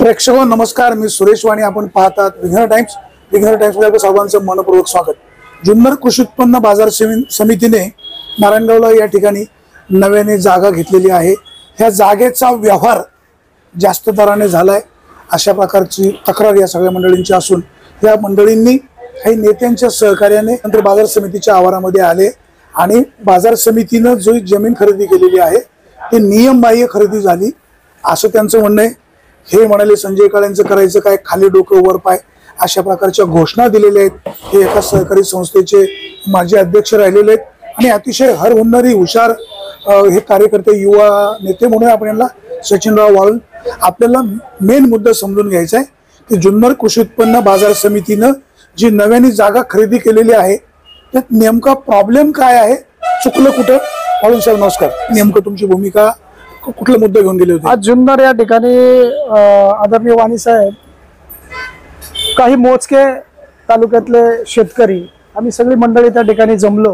प्रेक्षक नमस्कार, मी सुरेश वाणी. आपण पाहतात विघ्नर टाइम्स. विघ्नर टाइम्स मध्ये सर्वांचं मनपूर्वक स्वागत. जुन्नर कृषी उत्पन्न बाजार समितीने नारायणगावला या ठिकाणी नव्याने जागा घेतलेली आहे. ह्या जागेचा व्यवहार जास्त दराने झालाय अशा प्रकारची तक्रार या सगळ्या मंडळींची असून या मंडळींनी काही नेत्यांच्या सहकार्याने नंतर बाजार समितीच्या आवारामध्ये आले आणि बाजार समितीने जो जमीन खरेदी केलेली आहे ती नियमबाह्य खरेदी झाली असं त्यांचं म्हणणं आहे. हे म्हणाले संजय काळेंचं करायचं काय, खाली डोकं वर पाय अशा प्रकारच्या घोषणा दिलेल्या आहेत. हे एका सहकारी संस्थेचे माजी अध्यक्ष राहिलेले आहेत आणि अतिशय हरहुन्नरी हुशार हे कार्यकर्ते युवा नेते म्हणून आपण यांना सचिनराव वाळून. आपल्याला मेन मुद्दा समजून घ्यायचा आहे की जुन्नर कृषी उत्पन्न बाजार समितीनं जी नव्याने जागा खरेदी केलेली आहे त्यात नेमका प्रॉब्लेम काय आहे, चुकलं कुठं? वाळून साहेब नमस्कार. नेमकं तुमची भूमिका, कुठला मुद्दा घेऊन गेले होते? आज जुन्नर या ठिकाणी आदरणीय वाणी साहेब, काही मोजके तालुक्यातले शेतकरी आम्ही सगळी मंडळी त्या ठिकाणी जमलो.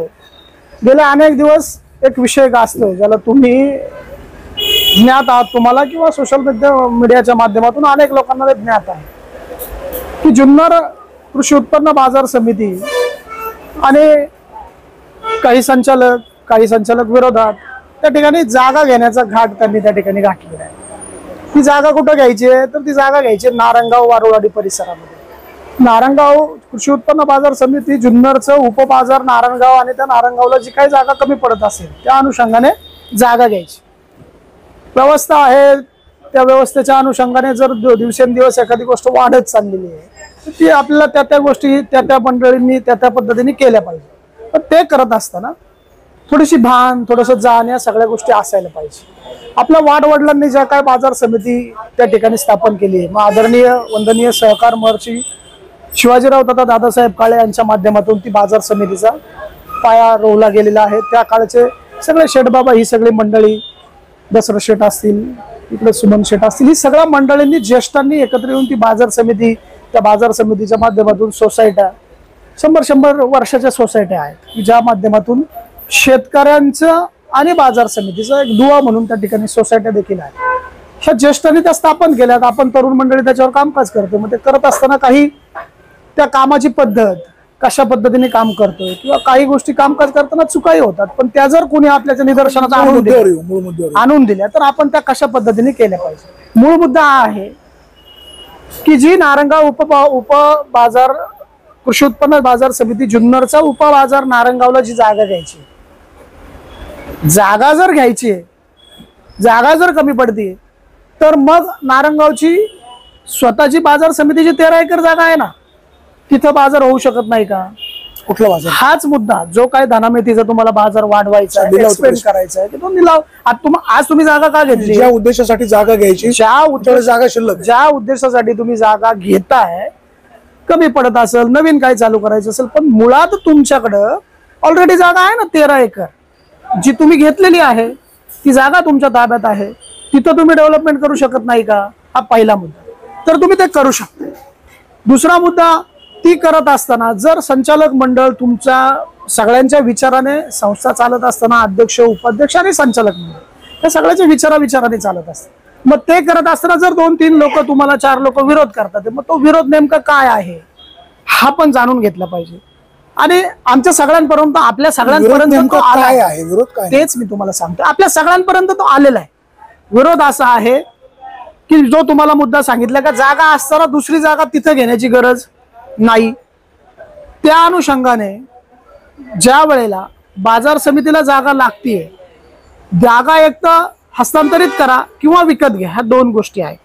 गेले अनेक दिवस एक विषय गाजतो ज्याला तुम्ही ज्ञात आहात, तुम्हाला किंवा सोशल मीडियाच्या माध्यमातून अनेक लोकांना ज्ञात आहे की जुन्नर कृषी उत्पन्न बाजार समिती आणि काही संचालक विरोधात त्या ठिकाणी जागा घेण्याचा घाट त्यांनी त्या ठिकाणी गाठलेला आहे. ती जागा कुठं घ्यायची आहे तर ती जागा घ्यायची नारायणगाव वारुळवाडी परिसरामध्ये. नारायणगाव कृषी उत्पन्न बाजार समिती जुन्नरचं उपबाजार नारायणगाव आणि त्या नारायणगावला जी काही जागा कमी पडत असेल त्या अनुषंगाने जागा घ्यायची व्यवस्था आहे. त्या व्यवस्थेच्या अनुषंगाने जर दिवसेंदिवस एखादी गोष्ट वाढत चाललेली आहे तर ती आपल्याला त्या गोष्टी त्या मंडळींनी त्या पद्धतीने केल्या पाहिजे. पण ते करत असताना थोडीशी भान, थोडंसं जाण या सगळ्या गोष्टी असायला पाहिजे. आपल्या वाडवडिलांनी ज्या काय बाजार समिती त्या ठिकाणी स्थापन केली आहे, मग आदरणीय वंदनीय सहकार महर्षी शिवाजीराव तथा दादासाहेब काळे यांच्या माध्यमातून ती बाजार समितीचा पाया रोवला गेलेला आहे. त्या काळचे सगळे शेठबाबा, ही सगळी मंडळी, दसरथ शेठ असतील, इकडे सुमन शेठ असतील, ही सगळ्या मंडळींनी ज्येष्ठांनी एकत्र येऊन ती बाजार समिती, त्या बाजार समितीच्या माध्यमातून सोसायट्या, 100 वर्षाच्या सोसायट्या आहेत ज्या माध्यमातून शेतकऱ्यांचं आणि बाजार समितीचं एक दुवा म्हणून त्या ठिकाणी सोसायट्या देखील आहेत. ह्या ज्येष्ठांनी त्या स्थापन केल्यात. आपण तरुण मंडळी त्याच्यावर कामकाज करतो. मग ते करत असताना काही त्या कामाची पद्धत, कशा काम करतोय किंवा काही गोष्टी कामकाज करताना चुकाही होतात, पण त्या जर कोणी आपल्याच्या निदर्शनात आणून दिल्या तर आपण त्या कशा पद्धतीने केल्या पाहिजे. मूळ मुद्दा हा आहे की जी नारायणगाव उपबाजार कृषी उत्पन्न बाजार समिती जुन्नरचा उपबाजार नारायणगावला जी जागा घ्यायची, जागा जर घ्यायची, जागा जर कमी पडते तर मग नारायणगावची स्वतःची बाजार समितीची 13 एकर जागा आहे ना, तिथं बाजार होऊ शकत नाही का? कुठला बाजार? हाच मुद्दा जो काय धनामेथीचा तुम्हाला बाजार वाढवायचा, एक्सपेंड करायचा आहे, तो निलाव. आज तुम्ही जागा का घेतली? ज्या उद्देशासाठी जागा घ्यायची, जागा शिल्लक, ज्या उद्देशासाठी तुम्ही जागा घेताय, कमी पडत असेल, नवीन काय चालू करायचं असेल, पण मुळात तुमच्याकडं ऑलरेडी जागा आहे ना 13 एकर जी तुम्ही घेतलेली आहे, ती जागा तुमच्या ताब्यात आहे, तिथं तुम्ही डेव्हलपमेंट करू शकत नाही का? हा पहिला मुद्दा. तर तुम्ही ते करू शकता. दुसरा मुद्दा, ती करत असताना जर संचालक मंडळ तुमच्या सगळ्यांच्या विचाराने संस्था चालत असताना अध्यक्ष, उपाध्यक्ष आणि संचालक मंडळ या सगळ्याच्या विचाराने चालत असतात, मग ते करत असताना जर 2-3 लोक तुम्हाला 4 लोक विरोध करतात, मग तो विरोध नेमका काय आहे हा पण जाणून घेतला पाहिजे. आणि आमच्या सगळ्यांपर्यंत, आपल्या सगळ्यांपर्यंत काय आहे विरोध, काय तेच मी तुम्हाला सांगतो. आपल्या सगळ्यांपर्यंत तो आलेला आहे. विरोध असा आहे की जो तुम्हाला मुद्दा सांगितला का जागा असताना दुसरी जागा तिथं घेण्याची गरज नाही. त्या अनुषंगाने ज्या वेळेला बाजार समितीला जागा लागतीये, जागा एक तर हस्तांतरित करा किंवा विकत घ्या, ह्या 2 गोष्टी आहेत.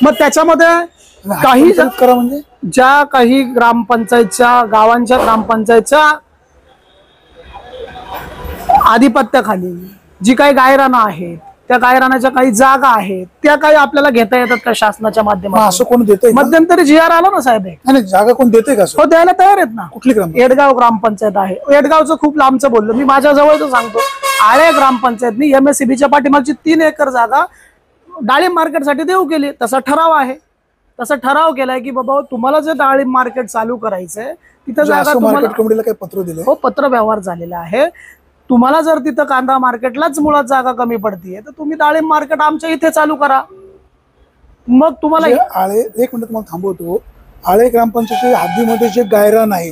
मग त्याच्यामध्ये काही करा म्हणजे ज्या काही ग्रामपंचायतच्या, गावांच्या ग्रामपंचायतच्या आधिपत्याखाली जी काही गायरानं आहेत, त्या गायरानाच्या काही जागा आहेत, त्या काही आपल्याला घेता येतात का शासनाच्या माध्यमातून? असं कोण देतंय? मध्यंतरी GR आला ना साहेब. नाही, जागा कोण देते का? हो, द्यायला तयार आहेत ना. कुठली येडगाव ग्रामपंचायत आहे. येडगावचं खूप लांबचं बोललो मी, माझ्या जवळचं सांगतो. आळे ग्रामपंचायतनी MSCBच्या पाठीमागची 3 एकर जागा डाळिंब मार्केटसाठी देऊ केली. तसा ठराव आहे, तसा ठराव केलाय की बाबा तुम्हाला जे डाळिंब मार्केट चालू करायचंय तिथं जागा मार्केट कमिटीला काही पत्र दिले? हो, पत्र व्यवहार झालेला आहे. तुम्हाला जर तिथं कांदा मार्केटलाच मुळात जागा कमी पडतीये तर तुम्ही डाळिंब मार्केट आमच्या इथे चालू करा. मग तुम्हाला जे आळे, एक मिनिट तुम्हाला थांबवतो, आळे ग्रामपंचायतीच्या हद्दीमध्ये जे गायरान आहे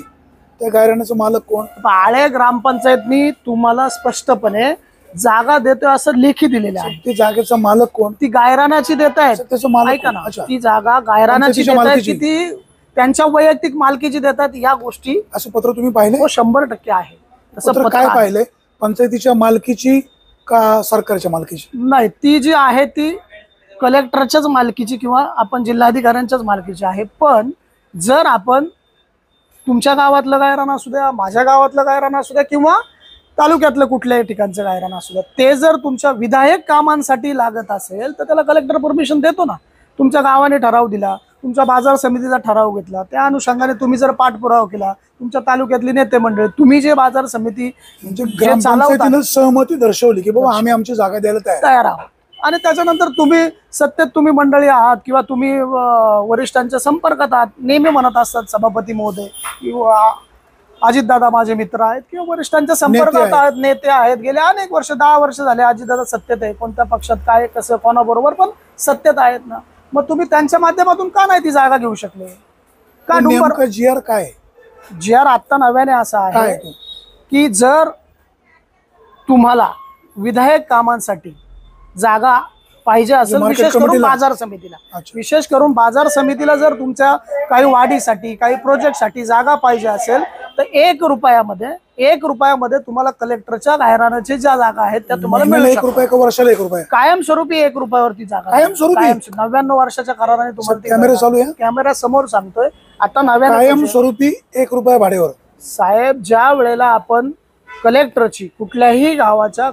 त्या गायरानाचा मालक कोण? आळे ग्रामपंचायतनी तुम्हाला स्पष्टपणे जागा देतोय असं लेखी दिलेलं आहे. ते जागेचा मालक कोण? ती गायरानाची देत आहेत. त्याचं मालक ऐका कोण? ना, अच्छा. ती जागा गायरानाची पंचायतीच्या देत आहेत मालकीची. की ती त्यांच्या वैयक्तिक मालकीची देतात, या गोष्टी असं पत्र तुम्ही पाहिले? हो 100% आहे. तसं पत्र पत्र काय आहे. पाहिलंय? पंचायतीच्या मालकीची का सरकारच्या मालकीची? नाही, ती जी आहे ती कलेक्टरच्याच मालकीची किंवा आपण जिल्हाधिकाऱ्यांच्याच मालकीची आहे. पण जर आपण तुमच्या गावातलं गायरान असू द्या, माझ्या गावातलं गायरान असू द्या किंवा तालुक्यातलं कुठल्याही ठिकाणचं गायरान असू द्या, ते जर तुमच्या विधायक कामांसाठी लागत असेल तर त्याला कलेक्टर परमिशन देतो ना. तुमच्या गावाने ठराव दिला, तुमच्या बाजार समितीचा ठराव घेतला, त्या अनुषंगाने तुम्ही जर पाठपुरावा केला, तुमच्या तालुक्यातली नेते मंडळ, तुम्ही जे बाजार समिती म्हणजे जे चालवता ग्रामपंचायतीनं सहमती दर्शवली की बाबा आम्ही आमची जागा द्यायला तयार. तयार आहात, आणि त्याच्यानंतर तुम्ही सत्तेत तुम्ही मंडळी आहात किंवा तुम्ही वरिष्ठांच्या संपर्कात आहात, नेहमी म्हणत असतात सभापती महोदय किंवा अजितदादा माझे मित्र आहेत किंवा वरिष्ठांच्या संपर्कात आहेत, नेते आहेत, गेले अनेक वर्ष 10 वर्ष झाले अजितदादा सत्तेत आहे, कोणत्या पक्षात काय कसं कोणाबरोबर पण सत्तेत आहेत ना. मग तुम्ही त्यांच्या माध्यमातून का नाही ती जागा घेऊ शकले? का नेमकं GR काय आहे? जी आर आत्ता नव्याने असा काय आहे आहे तो? की जर तुम्हाला विधायक कामांसाठी जागा पाहिजे असेल, मार्केट विशेष करून कमिटीला? बाजार समितीला, अच्छा. विशेष करून बाजार समितीला जर तुमच्या काही वाढीसाठी काही प्रोजेक्टसाठी जागा पाहिजे असेल तर 1 रुपयामध्ये तुम्हाला कलेक्टरच्या गायरानाच्या ज्या जागा आहेत त्या तुम्हाला महिन्याला मिळू 1 शकतात. रुपया का वर्षाला 1 रुपया? कायमस्वरूपी 1 रुपयावरती जागा, कायमस्वरूपी? 99 वर्षाच्या कराराने तुम्हाला ती कॅमेरा जागा- चालू आहे? कॅमेरा समोर सांगतोय आता नव्याने. कायमस्वरूपी 1 रुपया भाड्यावर? साहेब, ज्या वेळेला आपण कलेक्टरची कुठल्याही गावाच्या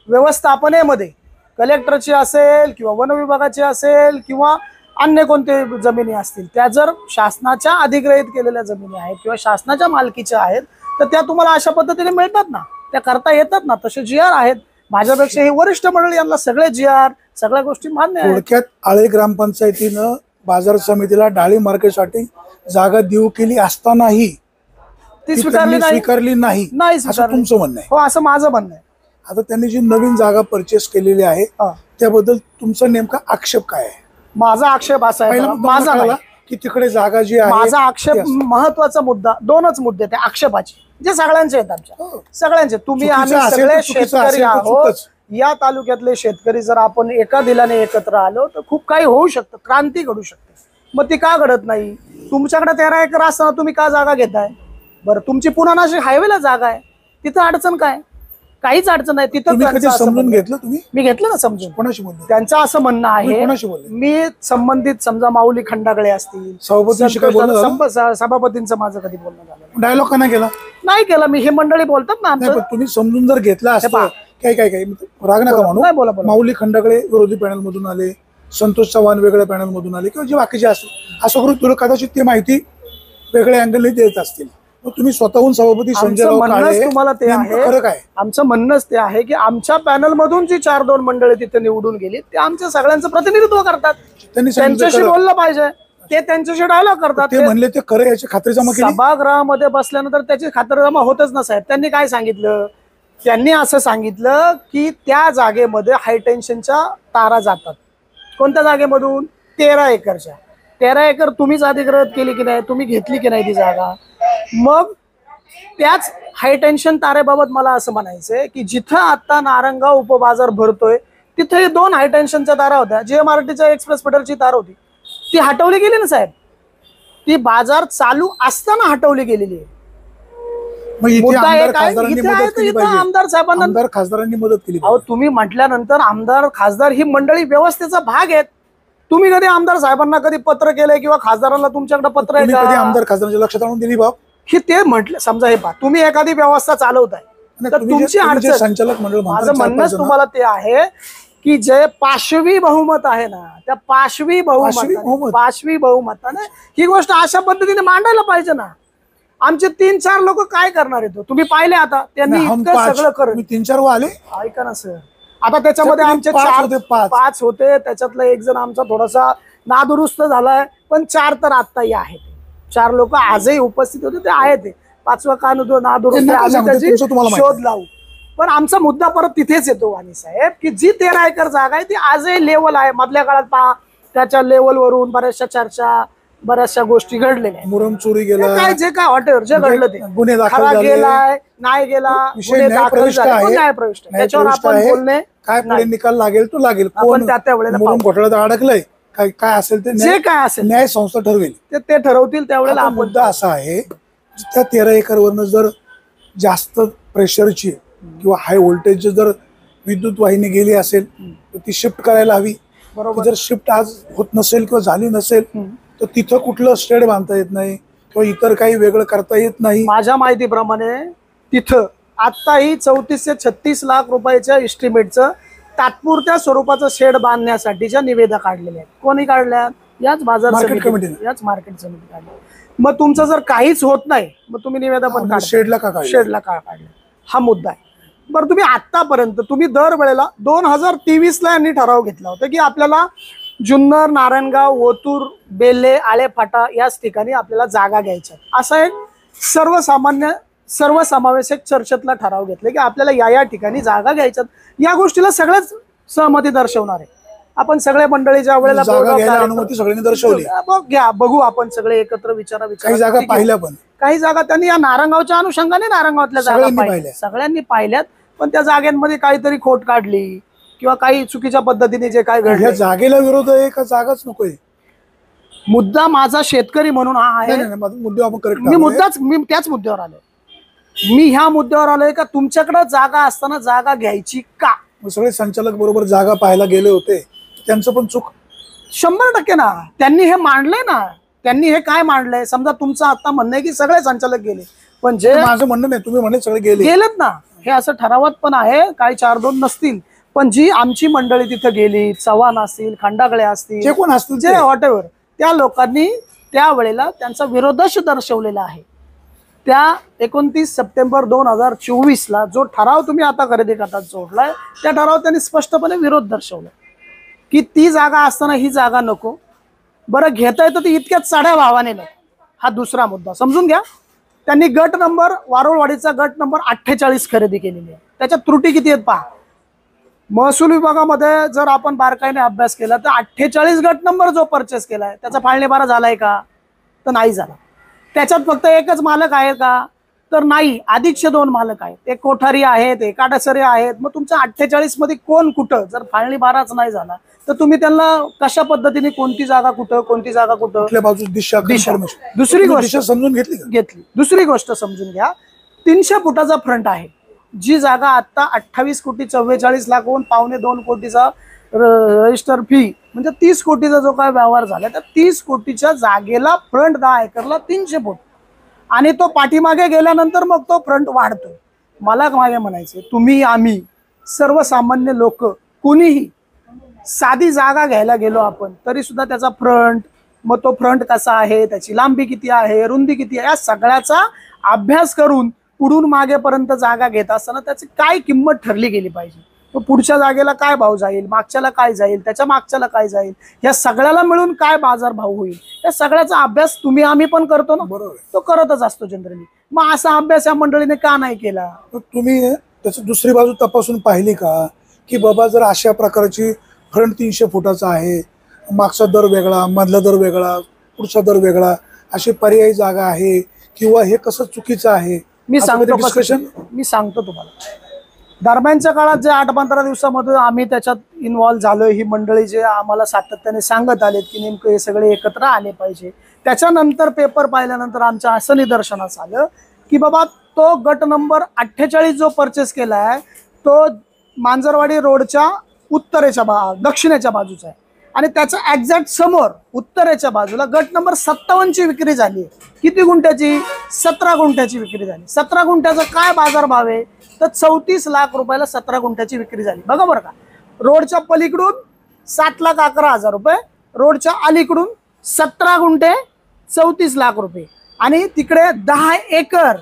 व्यवस्थापनेमध्ये कलेक्टरची असेल किंवा वन विभागाची असेल किंवा अन्य कोणते जमिनी असतील, त्या जर शासनाच्या अधिग्रहित केलेल्या जमिनी आहेत किंवा शासनाच्या मालकीच्या आहेत तर त्या तुम्हाला अशा पद्धतीने मिळतात ना, त्या करता येतात ना. तसे GR आहेत. माझ्यापेक्षा हे वरिष्ठ मंडळी, यांना सगळे GR सगळ्या गोष्टी मान्य आहेत. थोडक्यात आळे ग्रामपंचायतीनं बाजार समितीला डाळिंब मार्केटसाठी जागा देऊ केली असतानाही ती ती स्वीकारली त्यांनी नाही. स्वीकारली नाही नाही असं स्वीकारली. तुमचं म्हणणं आहे? हो, असं माझं म्हणणं आहे. आता त्यांनी जी नवीन जागा परचेस केलेली आहे हा. त्याबद्दल तुमचा नेमका आक्षेप काय आहे? माझा आक्षेप असा आहे, पहिला मुद्दा माझा कळला नाही. की तिकडे जागा जी आहे माझा आक्षेप, ती असते. महत्वाचा मुद्दा, 2च मुद्दे त्या आक्षेपाचे जे सगळ्यांचे आहेत, आमच्या हो. सगळ्यांचे. तुम्ही चुकीचं आम्ही असेल सगळे तर चुकीचं शेतकरी असेल तर आहोत. चुकच. या तालुक्यातले शेतकरी जर आपण एका दिलाने एकत्र आलो तर खूप काही होऊ शकतं, क्रांती घडू शकते. मग ती का घडत नाही? तुमच्याकडे 13 एकर असताना तुम्ही का जागा घेताय? बरं, तुमची पुन्हा नाशिक हायवेला जागा आहे, तिथं अडचण काय? काहीच अडचण नाही तिथं. तुम्ही कधी त्यांचं असं समजून म्हणणं- घेतलं? तुम्ही मी घेतलं ना समजून. कोणाशी बोलले? त्यांचं असं म्हणणं तुम्ही आहे, कोणाशी बोलले? मी संबंधित समजा माऊली खंडागळे असतील, सभापतींशी काय बोलणं झालं? सभापतींचं माझं कधी बोलणं झालं नाही. डायलॉग का नाही केला? नाही केलं मी. हे मंडळी बोलतात ना नाही, आमचं. पण तुम्ही समजून जर घेतला असतं, पहा. काय काय काय राग नका म्हणू. नाही, बोला. माऊली खंडागळे विरोधी पॅनल मधून आले, संतोष चव्हाण वेगळ्या पॅनल मधून आले किंवा जे बाकीचे असतील, असं करून तुला कदाचित ती माहिती वेगळ्या अँगलने देत असतील. मग तुम्ही स्वतःहून सभापती संजय आमचं राव म्हणणंच काळे तुम्हाला ते नेमकं आहे, खरं काय? आमचं म्हणणंच ते आहे की आमच्या पॅनल मधून जी 4-2 मंडळी तिथे निवडून गेली ते आमच्या सगळ्यांचं प्रतिनिधित्व करतात. त्यांनी सांगितलं त्यांच्याशी खरं. बोललं पाहिजे, ते त्यांच्याशी डायलॉग करतात. ते म्हणले ते खरं, याची खात्रीजमा केली. सभागृहामध्ये बसल्यानंतर त्याची खातरजमा होतच ना साहेब. त्यांनी काय सांगितलं? त्यांनी असं सांगितलं की त्या जागेमध्ये हाय टेन्शनच्या तारा जातात. कोणत्या जागेमधून? 13 एकरच्या. 13 एकर तुम्हीच अधिग्रहित केली की नाही? तुम्ही घेतली की नाही ती जागा? मग त्याच हाय टेन्शन तारेबाबत मला असं म्हणायचंय की जिथं आता नारंगाव उपबाजार भरतोय तिथे 2 हाय टेन्शनच्या तारा होत्या. JMRTच्या एक्सप्रेस फिडरची तार होती, ती हटवली गेली ना साहेब. ती बाजार चालू असताना हटवली गेलेली आहे. मग इथे मुद्दा आमदार एक आहे, खासदारांनी इथे मदत आहे तर केली इथं पाहिजे. आमदार साहेबांना, आमदार खासदारांनी मदत केली अहो पाहिजे. तुम्ही म्हटल्यानंतर आमदार खासदार ही मंडळी व्यवस्थेचा भाग आहेत. तुम्ही कधी आमदार साहेबांना कधी पत्र केलंय किंवा खासदारांना तुमच्याकडे पत्र आहे तुम्ही कधी का? आमदार खासदारांच्या लक्षात आणून दिली बाब? की ते म्हटलं, समजा हे पहा, तुम्ही एखादी व्यवस्था चालवताय तर तुम्ही तुमची जे अडचण, संचालक मंडळ म्हणतात, माझं 4-5 म्हणणंच जण, तुम्हाला ते आहे की जे पाशवी बहुमत आहे ना, त्या पाशवी बहुमताने ही गोष्ट अशा पद्धतीने मांडायला पाहिजे ना. आमचे 3-4 लोक काय करणार आहेत? तुम्ही पाहिले आता त्यांनी नाही, हम इतकं 5. सगळं करत. तुम्ही 3-4 वर आले. ऐका ना सर, आता त्याच्यामध्ये तुम्ही आमचे 5 होते, 5. 5 होते. त्याच्यातला एक जण आमचा थोडासा नादुरुस्त झालाय, पण 4 तर आत्ताही आहेत. 4 लोक आजही उपस्थित होते, ते आहेत. 5वा का नादुरुस्त ते नका आम्ही सांगू, ते त्याची तुमचं तुम्हाला माहिती शोध लावू. पण आमचा मुद्दा परत तिथेच येतो वाणी साहेब, की जी 13 एकर जागा आहे ती आजही लेवल आहे. मधल्या काळात पहा त्याच्या लेवलवरून बऱ्याचशा चर्चा, बऱ्याचशा गोष्टी घडलेल्या आहेत. मुरम चोरी गेला, काय जे काय हॉटेल जे घडलं ते गुन्हे दाखल खरा झाले, गेलाय नाही गेला, विषय गुन्हे दाखल न्यायप्रविष्ट झाले, आहे. तो न्यायप्रविष्ट आहे. त्याच्यावर न्यायप्रविष्ट आपण आहे. बोलणे काय पुढे नाही. निकाल लागेल तो लागेल. आपण त्या वेळेला मुरुम पाहू. घोटाळ्यात अडकलंय, काय काय असेल ते जे काय असेल न्याय संस्था ठरवेल. ते ठरवतील त्यावेळेला आता आपण मुद्दा असा आहे, त्या 13 एकरवरनं जर जास्त प्रेशरची किंवा हाय व्होल्टेज जर विद्युत वाहिनी गेली असेल तर ती शिफ्ट करायला हवी. बरोबर. ती जर शिफ्ट आज होत नसेल किंवा झाली नसेल तर तिथं कुठलं स्टेड बांधता येत नाही किंवा इतर काही वेगळं करता येत नाही. माझ्या माहितीप्रमाणे तिथं आत्ताही 34 ते 36 लाख रुपयाच्या इस्टिमेटचं तात्पुरत्या स्वरूपाचं शेड बांधण्यासाठीच्या निविदा काढलेल्या आहेत. कोणी काढल्या? याच बाजार मार्केट समितीने, कमिटीने. याच मार्केट समिती काढल्या. मग तुमचं जर काहीच होत नाही मग तुम्ही निवेदा पण काढा. शेडला का काढलं? शेडला का काढलं हा मुद्दा आहे. बरं तुम्ही आतापर्यंत तुम्ही दरवेळेला 2023ला यांनी ठराव घेतला होता की आपल्याला जुन्नर, नारायणगाव, ओतूर, बेल्ले, आळेफाटा याच ठिकाणी आपल्याला जागा घ्यायच्या. असा एक सर्वसमावेशक चर्चेतला ठराव घेतला की आपल्याला या ठिकाणी जागा घ्यायच्यात. या गोष्टीला सगळेच सहमती दर्शवणार आहे. आपण सगळे मंडळी ज्या वेळेला जागा घ्यायला अनुमती सगळ्यांनी दर्शवली. घ्या बघू आपण सगळे एकत्र विचार काही जागा पाहिल्या पण काही जागा त्यांनी या नारायणगावच्या अनुषंगाने नारायणगावातल्या जागा पाहिल्या, सगळ्यांनी पाहिल्यात. पण त्या जागांमध्ये काहीतरी खोट काढली किंवा काही चुकीच्या पद्धतीने जे काय घडलं. जागेला विरोध आहे का जागाच नकोय? मुद्दा माझा शेतकरी म्हणून हा आहे. मुद्दा आपण करेक्ट. मी त्याच मुद्द्यावर आलोय. मी ह्या मुद्द्यावर आलोय का तुमच्याकडे जागा असताना जागा घ्यायची का? सगळे संचालक बरोबर जागा पाहायला गेले होते, त्यांचं पण चूक 100% ना. त्यांनी हे मांडलंय ना. त्यांनी हे काय मांडलंय? समजा तुमचं आता म्हणणं आहे की सगळे संचालक गेले, पण जे माझं म्हणणं नाही, तुम्ही म्हणे सगळे गेलेत ना, हे असं ठरावात पण आहे. काही 4-2 नसतील, पण जी आमची मंडळी तिथं गेली, चव्हाण असतील, खंडागळे असतील, जे कोण असतील जे व्हॉटेवर, त्या लोकांनी त्यावेळेला त्यांचा विरोधच दर्शवलेला आहे. त्या 29 सप्टेंबर 2024ला जो ठराव तुम्ही आता खरेदी करतात जोडलाय, त्या ठरावात त्यांनी स्पष्टपणे विरोध दर्शवला की ती जागा असताना ही जागा नको. बरं घेता येतं ती इतक्याच साड्या भावाने नको. हा दुसरा मुद्दा समजून घ्या. त्यांनी गट नंबर वारुळवाडीचा गट नंबर 48 खरेदी केलेली आहे. त्याच्यात त्रुटी किती आहेत पहा. महसूल विभागामध्ये जर आपण बारकाईने अभ्यास केला तर 48 गट नंबर जो परचेस केलाय त्याचा फाळणीबारा झालाय का? तर नाही झाला. त्याच्यात फक्त एकच मालक आहे का? तर नाही, अधिकचे 2 मालक आहेत. एक कोठारी आहेत, एक आडसरे आहेत. मग तुमच्या 48 मध्ये कोण कुठं? जर फाळणीबाराच नाही झाला तर तुम्ही त्यांना कशा पद्धतीने कोणती जागा कुठं, कोणती जागा कुठं? दिशा. दुसरी गोष्ट समजून घेतली. दुसरी गोष्ट समजून घ्या. 300 फुटाचा फ्रंट आहे. जी जागा आता 28,44,00,000 होऊन 1.25 कोटीचा रजिस्टर फी म्हणजे 30 कोटीचा जो काय व्यवहार झाला, त्या 30 कोटीच्या जागेला फ्रंट 10 एकरला 300 फूट आणि तो पाठीमागे गेल्यानंतर मग तो फ्रंट वाढतोय. मला मागे म्हणायचं, तुम्ही आम्ही सर्वसामान्य लोक कुणीही साधी जागा घ्यायला गेलो आपण तरी सुद्धा त्याचा फ्रंट, मग तो फ्रंट कसा आहे, त्याची लांबी किती आहे, रुंदी किती आहे, या सगळ्याचा अभ्यास करून पुढून मागेपर्यंत जागा घेत असताना त्याची काय किंमत ठरली गेली पाहिजे. पुढच्या जागेला काय भाव जाईल, मागच्याला काय जाईल, त्याच्या मागच्याला काय जाईल, या सगळ्याला मिळून काय बाजार भाव होईल, या सगळ्याचा अभ्यास तुम्ही आम्ही पण करतो ना. बरोबर, तो करतच असतो जनरली. मग असा अभ्यास या मंडळीने का नाही केला? तुम्ही त्याची दुसरी बाजू तपासून पाहिली का की बाबा जर अशा प्रकारची फ्रंट 300 फुटाचा आहे, मागचा दर वेगळा, मधला दर वेगळा, पुढचा दर वेगळा, अशी पर्यायी जागा आहे किंवा हे कसं चुकीचं आहे? मी सांगतो तुम्हाला. दरम्यानच्या काळात जे 8-15 दिवसामध्ये आम्ही त्याच्यात इन्व्हॉल्व्ह झालो, ही मंडळी जे आम्हाला सातत्याने सांगत आलेत की नेमकं हे सगळे एकत्र आले पाहिजे. त्याच्यानंतर पेपर पाहिल्यानंतर आमच्या असं निदर्शनास आलं की बाबा तो गट नंबर 48 जो परचेस केला आहे तो मांजरवाडी रोडच्या उत्तरेच्या दक्षिणेच्या बाजूचा आहे आणि त्याच्या एक्झॅक्ट समोर उत्तरेच्या बाजूला गट नंबर 57ची विक्री झाली. किती गुंठ्याची? 17 गुंठ्याची विक्री झाली. 17 गुंठ्याचा काय बाजार भाव आहे? तर 34 लाख रुपयाला 17 गुंठ्याची विक्री झाली. बघा बरं का, रोडच्या पलीकडून 7,11,000 रुपये, रोडच्या अलीकडून 17 गुंठे 34 लाख रुपये आणि तिकडे 10 एकर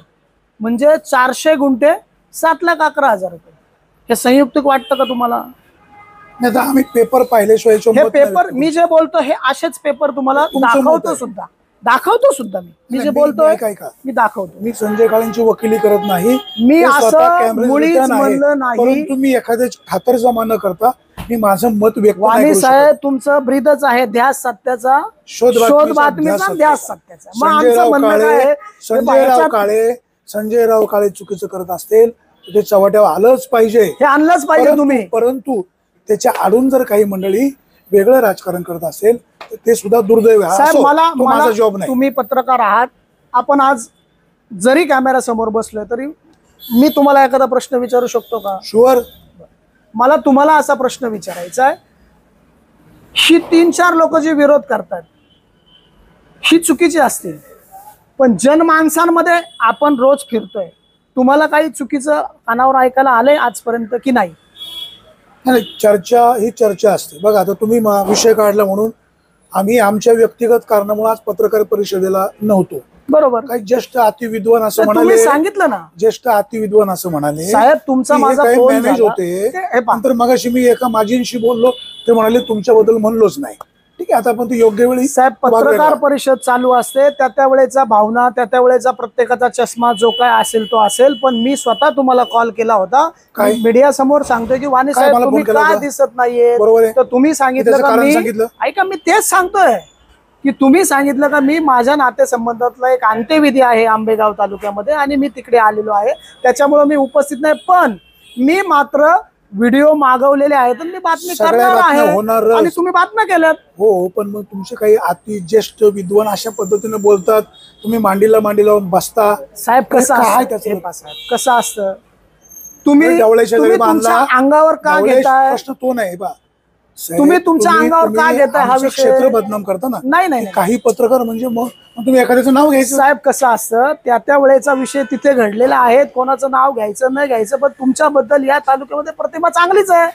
म्हणजे 400 गुंठे 7,11,000 रुपये. हे संयुक्त वाटतं का तुम्हाला? नाही तर आम्ही पेपर पाहिल्याशिवाय हे पेपर मी जे बोलतो हे असेच पेपर तुम्हाला दाखवतो सुद्धा. दाखवतो सुद्धा मी जे मी बोलतोय ऐका मी दाखवतो. मी संजय काळेंची वकिली करत नाही, मी ते असं स्वतः कॅमेऱ्यात मुळीच रिटर्न आहे. म्हणलं नाही. परंतु मी एखाद्याची खातरजमा न करता मी माझं मत व्यक्त नाही वाणी करू शकत. साहेब तुमचं ब्रीदच आहे ध्यास सत्याचा, शोध बातमीचा, ध्यास सत्याचा. मग आमचं म्हणणं काय आहे, संजयराव काळे चुकीचं करत असतील तर ते चव्हाट्यावर आलंच पाहिजे, हे आणलंच पाहिजे तुम्ही. परंतु त्याच्या आडून जर काही मंडळी वेगळं राजकारण करत असेल तर ते सुद्धा दुर्दैव आहे. साहेब असो, मला तो माझा जॉब नाही. तुम्ही पत्रकार आहात, आपण आज जरी कॅमेरा समोर बसलोय तरी मी तुम्हाला एखादा प्रश्न विचारू शकतो का? शुअर. मला तुम्हाला असा प्रश्न विचारायचा आहे, ही 3-4 लोक जे विरोध करतात ही चुकीची असतील, पण जनमानसांमध्ये आपण रोज फिरतोय, तुम्हाला काही चुकीचं कानावर ऐकायला आलंय आजपर्यंत की नाही? नाही, चर्चा ही चर्चा असते. बघा आता तुम्ही विषय काढला म्हणून आम्ही आमच्या व्यक्तिगत कारणामुळे आज पत्रकार परिषदेला नव्हतो. बरोबर. काही ज्येष्ठ अतिविद्वान असं तुम्ही म्हणाले, सांगितलं ना ज्येष्ठ अतिविद्वान असं म्हणाले साहेब, तुमचा की हे माझा काही फोन मॅनेज झाला. होते. हे पहा. नंतर मगाशी मी एका माजींशी बोललो, ते म्हणाले तुमच्याबद्दल म्हणलोच नाही. ठीक आहे, आता आपण ते योग्य वेळी साहेब पत्रकार परिषद चालू असते, त्या वेळेचा भावना, त्या वेळेचा प्रत्येकाचा चष्मा जो काय असेल तो असेल, पण मी स्वतः तुम्हाला कॉल केला होता. काय? मीडिया समोर सांगतोय की वाणी काय साहेब मला तुम्ही फोन केला का होता? दिसत नाहीये, बरोबर आहे. तर तुम्ही सांगितलं त्याचं का कारण मी सांगितलं? ऐका, मी तेच सांगतोय की तुम्ही सांगितलं का मी माझ्या नातेसंबंधातला एक अंत्यविधी आहे आंबेगाव तालुक्यामध्ये आणि मी तिकडे आलेलो आहे, त्याच्यामुळे मी उपस्थित नाही. पण मी मात्र व्हिडिओ मागवलेले आहेत आणि मी बातमी सगळ्या करणार बातम्या आहे होणारच. आणि तुम्ही बातम्या केल्यात. हो, पण मग तुमचे काही अति ज्येष्ठ विद्वान अशा पद्धतीने बोलतात, तुम्ही मांडीला बसता. साहेब कसं काय असतं? त्याचं? हे पहा साहेब, कसं असतं, तुम्ही ढवळ्याच्या तुम्ही जरी तुमच्या बांधला, अंगावर का ढवळे घेताय? प्रश्न तो नाही बा. साहेब, तुम्ही तुमच्या अंगावर का घेताय हा आमचं विषय? क्षेत्र बदनाम करता ना. नाही नाही नाही. काही पत्रकार म्हणजे मग तुम्ही एखाद्याचं नाव घ्यायचं. साहेब कसं असतं, त्या वेळेचा विषय तिथे घडलेला आहे, कोणाचं नाव घ्यायचं नाही घ्यायचं, पण तुमच्याबद्दल या तालुक्यामध्ये प्रतिमा चांगलीच आहे.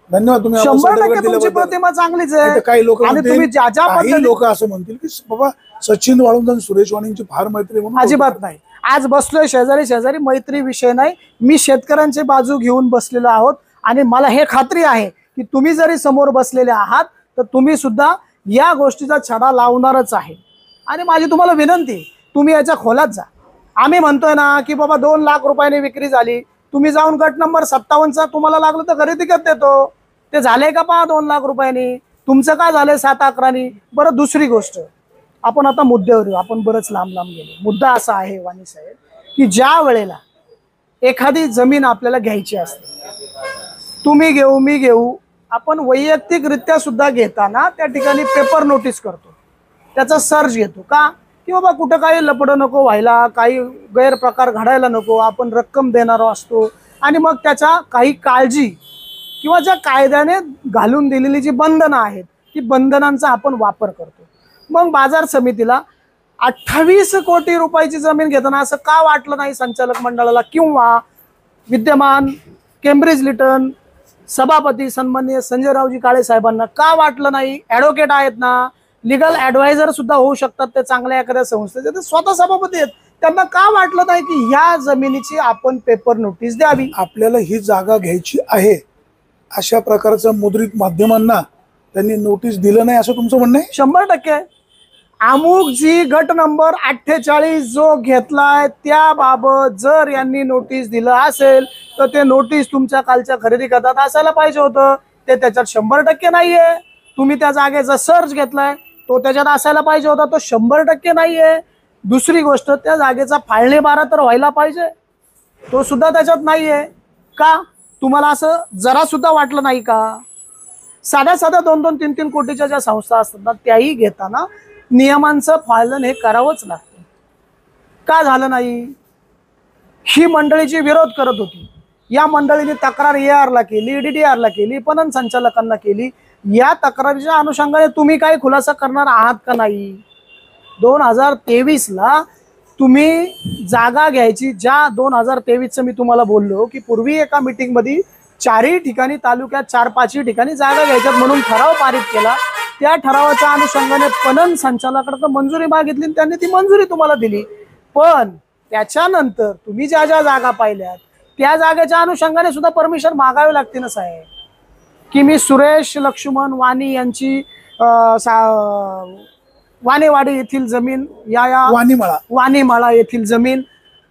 धन्यवाद, तुम्ही 100% तुमची प्रतिमा चांगलीच आहे. काही लोक आणि तुम्ही ज्या ज्या पद्धतीने लोक असं म्हणतील की बाबा सचिन वाळुंज आणि सुरेश वाणींची फार मैत्री म्हणून. अजिबात नाही. आज बसलोय शेजारी मैत्री विषय नाही, मी शेतकऱ्यांची बाजू घेऊन बसलेलो आहोत आणि मला हे खात्री आहे की तुम्ही जरी समोर बसलेले आहात तर तुम्ही सुद्धा या गोष्टीचा छडा लावणारच आहे. आणि माझी तुम्हाला विनंती, तुम्ही याच्या खोलात जा. आम्ही म्हणतोय ना की बाबा 2 लाख रुपयाने विक्री झाली, तुम्ही जाऊन गट नंबर 57चा तुम्हाला लागलं तर खरेदी करत देतो. ते झाले का पहा 2 लाख रुपयांनी, तुमचं काय झालंय 7-11नी. बरं, दुसरी गोष्ट, आपण आता मुद्द्यावर येऊ, आपण बरंच लांब गेलो. मुद्दा असा आहे वाणी साहेब की ज्या वेळेला एखादी जमीन आपल्याला घ्यायची असते, तुम्ही घेऊ मी घेऊ, आपण वैयक्तिकरित्या सुद्धा घेताना त्या ठिकाणी पेपर नोटीस करतो, त्याचा सर्च घेतो का, की बाबा कुठं काही लपडं नको व्हायला, काही गैरप्रकार घडायला नको, आपण रक्कम देणारा असतो आणि मग त्याच्या काही काळजी किंवा ज्या कायद्याने घालून दिलेली जी बंधनं आहेत ती बंधनांचा आपण वापर करतो. मग बाजार समितीला 28 कोटी रुपयाची जमीन घेताना असं का वाटलं नाही संचालक मंडळाला किंवा विद्यमान केम्ब्रिज लिटन सभापती सन्माननीय संजयरावजी काळे साहेबांना का वाटलं नाही? ॲडव्होकेट आहेत ना, लिगल ॲडवायझर सुद्धा होऊ शकतात ते चांगल्या एखाद्या संस्थेचे, ते स्वतः सभापती आहेत, त्यांना का वाटलं नाही की ह्या जमिनीची आपण पेपर नोटीस द्यावी? आपल्याला ही जागा घ्यायची आहे अशा प्रकारचं मुद्रित माध्यमांना त्यांनी नोटीस दिलं नाही असं तुमचं म्हणणं आहे? 100%. अमुक जी गट नंबर 48 जो घेतलाय त्याबाबत जर यांनी नोटीस दिलं असेल तर ते नोटीस तुमच्या कालच्या खरेदी खात्यात असायला पाहिजे होतं. ते त्याच्यात 100% नाहीये. तुम्ही त्या जागेचा सर्च घेतलाय तो त्याच्यात असायला पाहिजे होता, तो 100% नाहीये. दुसरी गोष्ट, त्या जागेचा फाळणी बारा तर व्हायला पाहिजे, तो सुद्धा त्याच्यात नाहीये. का तुम्हाला असं जरा सुद्धा वाटलं नाही का? साध्या 2-2, 3-3 कोटीच्या ज्या संस्था असतात ना त्याही घेताना नियमांचं पालन हे करावंच लागतं. का झालं नाही? ही मंडळीची विरोध करत होती, या मंडळीने तक्रार AR केली, DDR ला केली, पणन संचालकांना केली. या तक्रारीच्या अनुषंगाने तुम्ही काही खुलासा करणार आहात का नाही? 2023ला तुम्ही जागा घ्यायची, ज्या 2023चं मी तुम्हाला बोललो की पूर्वी एका मीटिंगमध्ये 4ही ठिकाणी तालुक्यात 4-5ही ठिकाणी जागा घ्यायच्यात म्हणून ठराव पारित केला. त्या ठरावाच्या अनुषंगाने पणन संचालकाकडे मंजुरी मागितली आणि त्यांनी ती मंजुरी तुम्हाला दिली. पण त्याच्यानंतर तुम्ही ज्या ज्या जागा पाहिल्यात त्या जागेच्या अनुषंगाने सुद्धा परमिशन मागावी लागते ना साहेब. की मी सुरेश लक्ष्मण वाणी यांची वानेवाडी येथील जमीन, या वाणीमाळा वाणीमाळा येथील जमीन,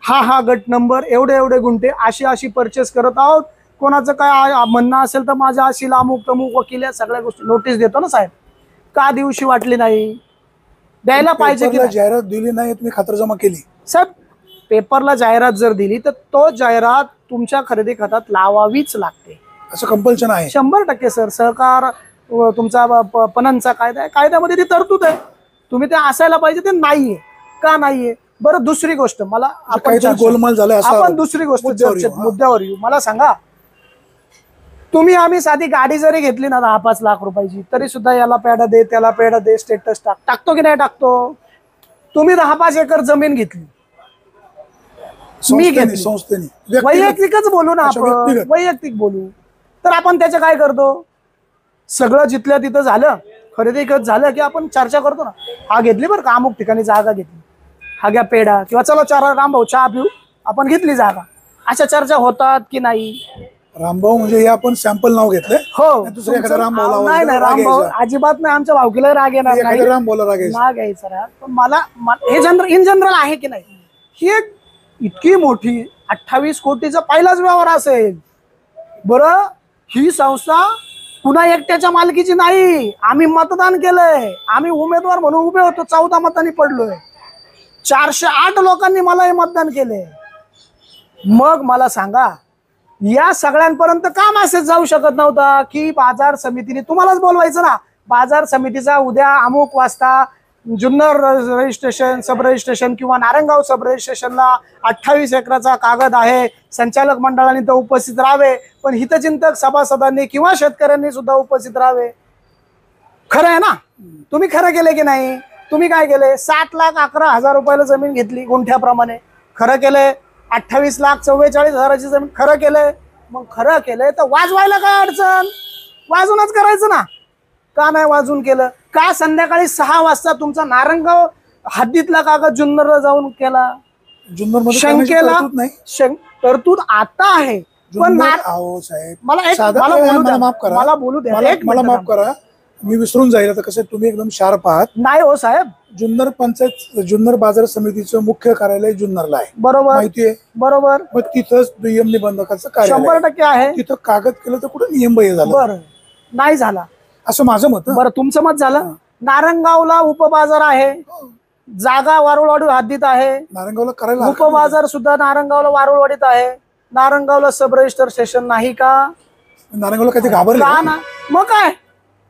हा गट नंबर, एवढे गुंठे अशी परचेस करत आहोत. कोणाचं काय म्हणणं असेल तर माझ्या अशील अमुक तमुक वकील या सगळ्या गोष्टी नोटीस देतो ना साहेब. का दिवशी वाटली नाही? द्यायला पाहिजे की पेपरला जाहिरात दिली नाही, तुम्ही खातरजमा केली साहेब. पेपरला जाहिरात जर दिली तर तो जाहिरात तुमच्या खरेदी खात्यात लावावीच लागते, असं कंपल्शन आहे? 100% सर. सहकार तुमचा पणनचा कायदा आहे, कायद्यामध्ये ती तरतूद आहे. तुम्ही ते असायला पाहिजे, ते नाहीये. का नाहीये? बरं, दुसरी गोष्ट मला काहीतरी गोलमाल झालाय असं आपण दुसरी गोष्ट मुद्द्यावर येऊ, हा. मुद्द्यावर येऊ. मला सांगा, आम्ही साधी गाडी जरी घेतली ना 10-5 लाख रुपयाची, तरी सुद्धा याला पेढा दे, त्याला पेढा दे, स्टेटस टाकतो की नाही टाकतो? तुम्ही 10-5 एकर जमीन घेतली, मी घेतली, संस्थेने वैयक्तिकच बोलू ना आपण, वैयक्तिक बोलू. तर आपण त्याचं काय करतो? सगळं जिथल्या तिथं झालं, खरेदी खत झालं की आपण चर्चा करतो ना, हा घेतली बरं का, अमुक ठिकाणी जागा घेतली, हा घ्या पेढा, किंवा चला रामभाऊ चहा पिऊ, आपण घेतली जागा. अशा चर्चा होतात की नाही? रामभाऊ म्हणजे हे आपण सॅम्पल नाव घेतलंय. हो. दुसऱ्या एखादा रामभाऊ नाही रामभाऊ अजिबात नाही, आमच्या भावकीला राग येणार नाही, रामभाऊला राग यायचा. ना घ्यायचं राग. पण मला हे इन जनरल आहे की नाही, ही एक इतकी मोठी 28 कोटीचा पहिलाच व्यवहार असेल. बरं, ही संस्था पुन्हा एकट्याच्या मालकीची नाही. आम्ही मतदान केलंय, आम्ही उमेदवार म्हणून उभे होतो, 14 मतांनी पडलोय, 408 लोकांनी मला हे मतदान केले. मग मला सांगा, या सगळ्यांपर्यंत का मेसेज जाऊ शकत नव्हता की बाजार समितीने तुम्हालाच बोलवायचं ना, बाजार समितीचा उद्या अमुक वाजता जुन्नर रजिस्ट्रेशन, सब रजिस्ट्रेशन किंवा नारायणगाव सब रजिस्ट्रेशनला 28 एकराचा कागद आहे, संचालक मंडळाने तर उपस्थित राहावे, पण हितचिंतक सभासदांनी किंवा शेतकऱ्यांनी सुद्धा उपस्थित राहावे. खरं आहे ना? तुम्ही खरं केले की नाही? तुम्ही काय केले? 7,11,000 रुपयाला जमीन घेतली गुंठ्याप्रमाणे, खरं केलंय. 28,44,000ची जमीन, खरं केलंय. मग खरं केलंय तर वाजवायला काय अडचण? वाजूनच करायचं ना. का नाही वाजून केलं? का संध्याकाळी 6 वाजता तुमचा नारंगाव हद्दीतला कागद जुन्नरला जाऊन केला? जुन्नर शंकेला तरतूद आता आहे, पण मला माफ करा, मी विसरून जाईल. आता कसं तुम्ही एकदम शार्प आहात. नाही हो साहेब, जुन्नर बाजार समितीचं मुख्य कार्यालय जुन्नरला आहे, बरोबर माहितीये? बरोबर. मग तिथंच नियम निबंधकाचं कार्यालय 100% आहे. तिथं कागद केलं तर कुठे नियम बाह्य झालं? बरं, नाही झाला असं माझं मत. बरं, तुमचं मत झालं. नारंगावला उपबाजार आहे, जागा वारुळवाडी हद्दीत आहे. नारंगावला करायला उपबाजार सुद्धा नारंगावला वारुळवाडीत आहे. नारंगावला सब रजिस्टर स्टेशन नाही का? नारंगावला कधी घाबरलं का ना? मग काय,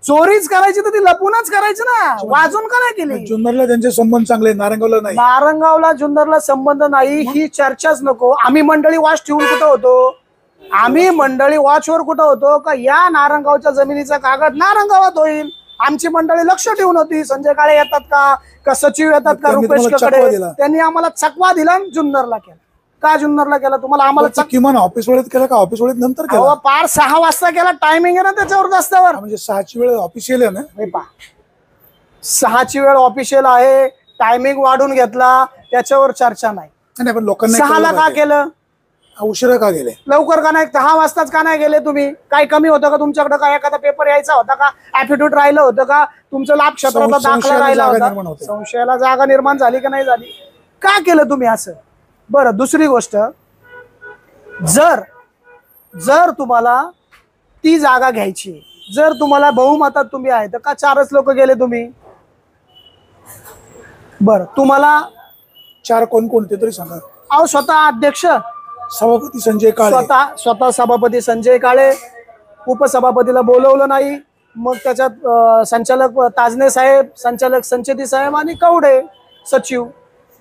चोरीच करायची तर ती लपूनच करायची ना, वाजून का नाही केली? जुन्नरला त्यांचे संबंध चांगले, नारंगावला नाही. नारंगावला जुन्नरला संबंध नाही, ही चर्चाच नको. आम्ही मंडळी वॉच ठेवून कुठं होतो? आम्ही मंडळी वॉचवर कुठं होतो का या नारंगावच्या जमिनीचा कागद नारंगावात होईल. आमची मंडळी लक्ष ठेवून होती. संजय काळे येतात का सचिव येतात का रुपेश कडे, त्यांनी आम्हाला चकवा दिला, जुन्नरला केला. का जुन्नरला केला? तुम्हाला आम्हाला किमान ऑफिस वेळेत केला का ऑफिस वेळेत नंतर केला? पार 6 वाजता केला, टायमिंग आहे ना त्याच्यावर दस्त्यावर. म्हणजे 6ची वेळ ऑफिशियल आहे ना? 6ची वेळ ऑफिशियल आहे, टायमिंग वाढून घेतला, त्याच्यावर चर्चा नाही. पण लोकांना 6ला का केलं? उशिरा का गेले? लवकर का नाही? 10 वाजताच का नाही गेले तुम्ही? काय कमी होतं का तुमच्याकडे? काय एखादा पेपर यायचा होता का? ऍफिडेव्हिट राहिलं होतं का? तुमचं लाभ क्षेत्राचा दाखला राहिला होता? संशयाला जागा निर्माण झाली का नाही झाली? का केलं तुम्ही असं? बरं, दुसरी गोष्ट, जर तुम्हाला ती जागा घ्यायची, जर तुम्हाला बहुमतात तुम्ही आहे, तर का 4च लोक गेले तुम्ही? बरं, तुम्हाला 4 कोणते तरी सांगा. अहो, स्वतः अध्यक्ष, सभापती संजय काळे, स्वतः सभापती संजय काळे, उपसभापतीला बोलवलं नाही, मग त्याच्यात संचालक ताजने साहेब, संचालक संचेती साहेब आणि कवडे सचिव,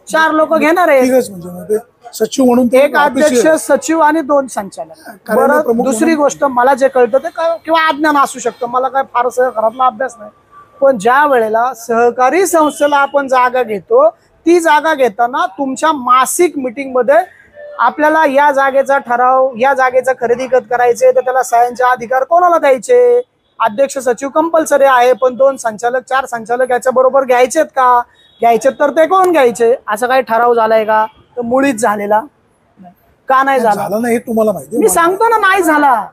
4 लोक घेणार आहे. म्हणजे सचिव म्हणून एक अध्यक्ष, सचिव आणि 2 संचालक. बरं, दुसरी गोष्ट, मला जे कळतं ते किंवा अज्ञान असू शकतं, मला काय फारसं घरातला अभ्यास नाही, पण ज्या वेळेला सहकारी संस्थेला आपण जागा घेतो, ती जागा घेताना तुमच्या मासिक मीटिंग मध्ये आपल्याला या जागेचा ठराव, या जागेचा खरेदी खत करायचे, तर त्याला सह्यांचे अधिकार कोणाला द्यायचे? अध्यक्ष सचिव कंपल्सरी आहे, पण 2 संचालक 4 संचालक याच्या बरोबर घ्यायचेत का? घ्यायचे तर ते कोण घ्यायचे? असं काही ठराव झालाय का? तर मुळीच झालेला का नाही झाला? नाही तुम्हाला माहिती, मी सांगतो ना नाही झाला,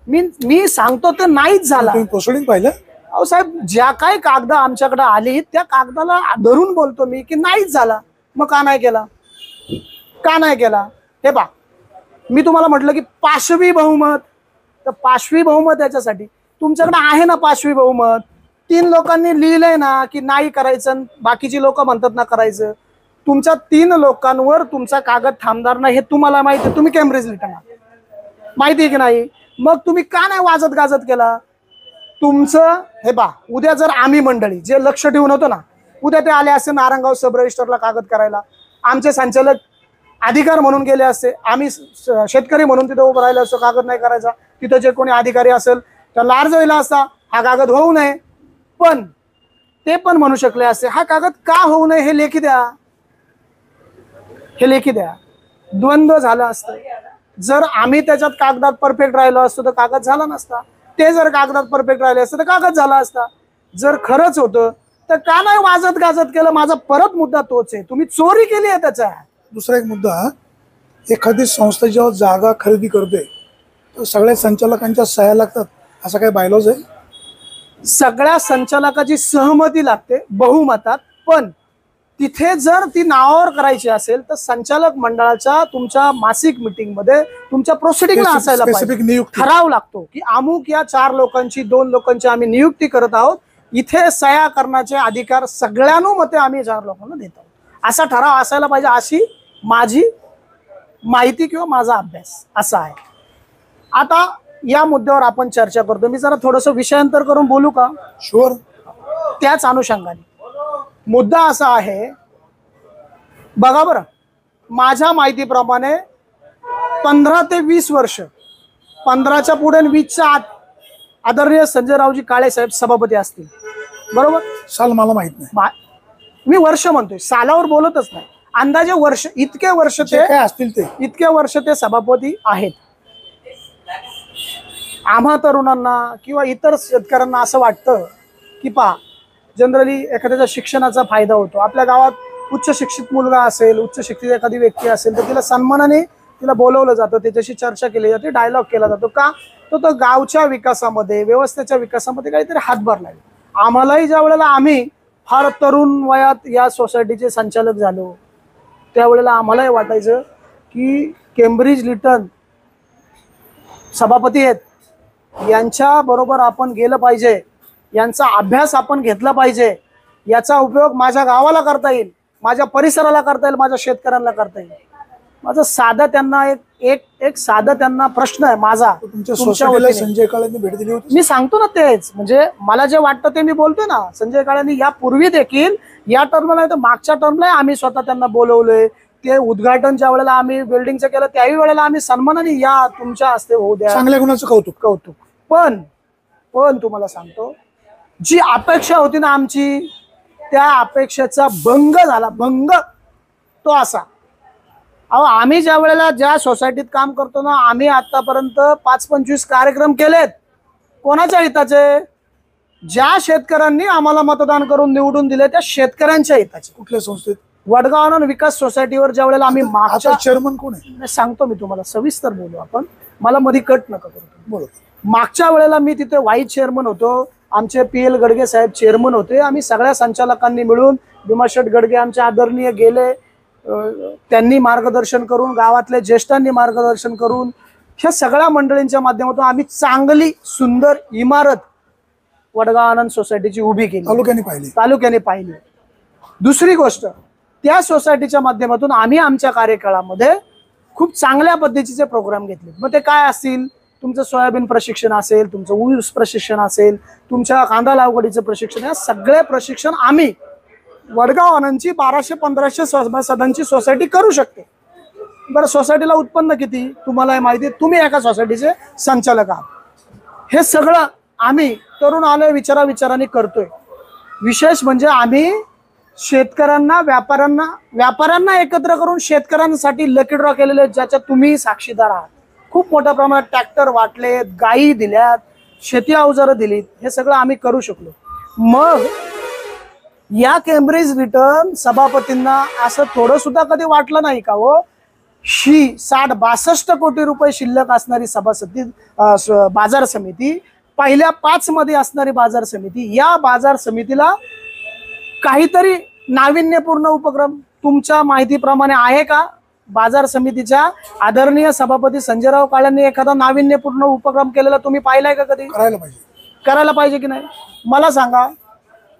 मी सांगतो ते नाहीच झाला. प्रोसिडिंग पाहिलं? अहो साहेब, ज्या काही कागद आमच्याकडे आली त्या कागदाला धरून बोलतो मी की नाहीच झाला. मग का नाही केला, का नाही केला? हे पा, मी तुम्हाला म्हटलं की पाशवी बहुमत, तर पाशवी बहुमत याच्यासाठी तुमच्याकडे आहे ना पाशवी बहुमत. 3 लोकांनी लिहिलंय ना की नाही करायचं, बाकीची लोक म्हणतात ना करायचं. तुमच्या 3 लोकांवर तुमचा कागद थांबणार नाही हे तुम्हाला माहिती आहे. तुम्ही केम्ब्रिज लिटन माहिती आहे की नाही? मग तुम्ही का नाही वाजत गाजत केला तुमचं? हे पा, उद्या जर आम्ही मंडळी जे लक्ष ठेवून होतो ना, उद्या ते आले असते नारायणगाव सब रजिस्टरला कागद करायला, आमचे संचालक अधिकार म्हणून गेले असते, आम्ही शेतकरी म्हणून तिथे उभं राहिलो असतो, कागद नाही करायचा. तिथं जे कोणी अधिकारी असेल त्याला अर्ज दिला असता, हा कागद होऊ नये. पण ते पण म्हणू शकले असते, हा कागद का होऊ नये हे लेखी द्या, हे लेखी द्या. द्वंद्व झालं असतं. जर आम्ही त्याच्यात कागदात परफेक्ट राहिलो असतो तर कागद झाला नसता. ते जर कागदात परफेक्ट राहिले असते तर कागद झाला असता. जर खरंच होतं तर का नाही वाजत गाजत केलं? माझा परत मुद्दा तोच आहे, तुम्ही चोरी केली आहे त्याचा. दुसरा एक मुद्दा, एखादी संस्था जेव्हा जागा खरेदी करते तर सगळ्या संचालकांच्या सह्या लागतात, असा काही बायलॉज आहे? सगळ्या संचालकाची सहमती लागते बहुमतात. पण तिथे जर ती नावावर करायची असेल तर संचालक मंडळाच्या तुमच्या मासिक मीटिंग मध्ये तुमच्या प्रोसिडिंगला असायला पाहिजे. ठराव लागतो की अमुक या 4 लोकांची 2 लोकांची आम्ही नियुक्ती करत आहोत, इथे सह्या करण्याचे अधिकार सगळ्यांनुमते आम्ही 4 लोकांना देत आहोत, असा ठराव असायला पाहिजे. अशी माझी माहिती किंवा माझा अभ्यास असा आहे. आता या मुद्द्यावर आपण चर्चा करतो. मी जरा थोडंसं विषयांतर करून बोलू का? शुअर. त्याच अनुषंगाने मुद्दा असा आहे, बघा बरं, माझ्या माहितीप्रमाणे 15 ते 20 वर्ष, 15च्या पुढे 20च्या आत आदरणीय संजयरावजी काळे साहेब सभापती असतील, बरोबर? साल मला माहित नाही, मी वर्ष म्हणतोय, सालावर बोलतच नाही. अंदाजे वर्ष, इतके वर्ष ते असतील, ते इतके वर्ष ते सभापती आहेत. आम्हा तरुणांना किंवा इतर शेतकऱ्यांना असं वाटतं की पहा, जनरली एखाद्याच्या शिक्षणाचा फायदा होतो. आपल्या गावात उच्च शिक्षित मुलगा असेल, उच्च शिक्षित एखादी व्यक्ती असेल तर तिला सन्मानाने तिला बोलवलं जातं, त्याच्याशी चर्चा केली जाते, डायलॉग केला जातो. का? तो गावच्या विकासामध्ये, व्यवस्थेच्या विकासामध्ये काहीतरी हातभार लागेल. आम्हालाही ज्या वेळेला आम्ही फार तरुण वयात या सोसायटीचे संचालक झालो त्यावेळेला आम्हालाही वाटायचं की केम्ब्रिज लिटन सभापती आहेत, यांच्या बरोबर आपण गेलं पाहिजे, यांचा अभ्यास आपण घेतला पाहिजे, याचा उपयोग माझ्या गावाला करता येईल, माझ्या परिसराला करता येईल, माझ्या शेतकऱ्यांना करता येईल. माझा साधा त्यांना एक साधा त्यांना प्रश्न आहे माझा. तुमच्या सोसायटीला संजय काळेंनी भेट दिली होती? मी सांगतो ना, तेच म्हणजे मला जे वाटतं ते मी बोलतोय ना. संजय काळेंनी यापूर्वी देखील, या टर्मला नाही तर मागच्या टर्मला आम्ही स्वतः त्यांना बोलवलंय. ते उद्घाटनच्या वेळेला आम्ही बिल्डिंगचं केलं त्याही वेळेला आम्ही सन्मानाने या तुमच्या हस्ते होऊ द्या, चांगल्या गुणाचं कौतुक. पण तुम्हाला सांगतो, जी अपेक्षा होती ना आमची, त्या अपेक्षेचा भंग झाला. भंग तो असा, अहो आम्ही ज्या वेळेला ज्या सोसायटीत काम करतो ना, आम्ही आतापर्यंत 5-25 कार्यक्रम केलेत. कोणाच्या हिताचे? ज्या शेतकऱ्यांनी आम्हाला मतदान करून निवडून दिले त्या शेतकऱ्यांच्या हिताचे. कुठल्या संस्थेत? वडगाव आनंद विकास सोसायटीवर ज्या वेळेला आम्ही मागच्या, चेअरमन कोण आहे सांगतो मी तुम्हाला, सविस्तर बोलू आपण, मला मध्ये कट नका करू. बोलो. मागच्या वेळेला मी तिथे व्हाईस चेअरमन होतो, आमचे PL गडगे साहेब चेअरमन होते. आम्ही सगळ्या संचालकांनी मिळून, भीमाशेठ गडगे आमचे आदरणीय गेले, त्यांनी मार्गदर्शन करून, गावातल्या ज्येष्ठांनी मार्गदर्शन करून, ह्या सगळ्या मंडळींच्या माध्यमातून आम्ही चांगली सुंदर इमारत वडगाव आनंद सोसायटीची उभी केली, तालुक्याने पाहिली. दुसरी गोष्ट, त्या सोसायटीच्या माध्यमातून आम्ही आमच्या कार्यकाळामध्ये खूप चांगल्या पद्धतीचे प्रोग्राम घेतले. मग ते काय असतील? तुमचं सोयाबीन प्रशिक्षण असेल, तुमचं ऊस प्रशिक्षण असेल, तुमच्या कांदा लागवडीचं प्रशिक्षण, या सगळे प्रशिक्षण आम्ही वडगाव आनंदची 1200-1500 सभासदांची सोसायटी करू शकते. बरं, सोसायटीला उत्पन्न किती तुम्हाला माहिती, तुम्ही एका सोसायटीचे संचालक आहात. हे सगळं आम्ही तरुण आलोय विचाराने करतोय. विशेष म्हणजे आम्ही शेतकऱ्यांना, व्यापाऱ्यांना एकत्र करून शेतकऱ्यांसाठी लकी ड्रॉ केलेले, ज्याच्यात तुम्ही साक्षीदार आहात. खूप मोठ्या प्रमाणात ट्रॅक्टर वाटलेत, गायी दिल्यात, शेती अवजारं दिलीत, हे सगळं आम्ही करू शकलो. मग या केम्ब्रिज लिटन सभापतींना असं थोडं सुद्धा कधी वाटलं नाही का हो, ही 60-62 कोटी रुपये शिल्लक असणारी सभासदी बाजार समिती पहिल्या 5 मध्ये असणारी बाजार समिती, या बाजार समितीला काहीतरी नाविन्यपूर्ण उपक्रम तुमच्या माहितीप्रमाणे आहे का? बाजार समितीच्या आदरणीय सभापती संजयराव काळेंनी एखादा नाविन्यपूर्ण उपक्रम केलेला तुम्ही पाहिलाय का कधी? करायला पाहिजे की नाही मला सांगा.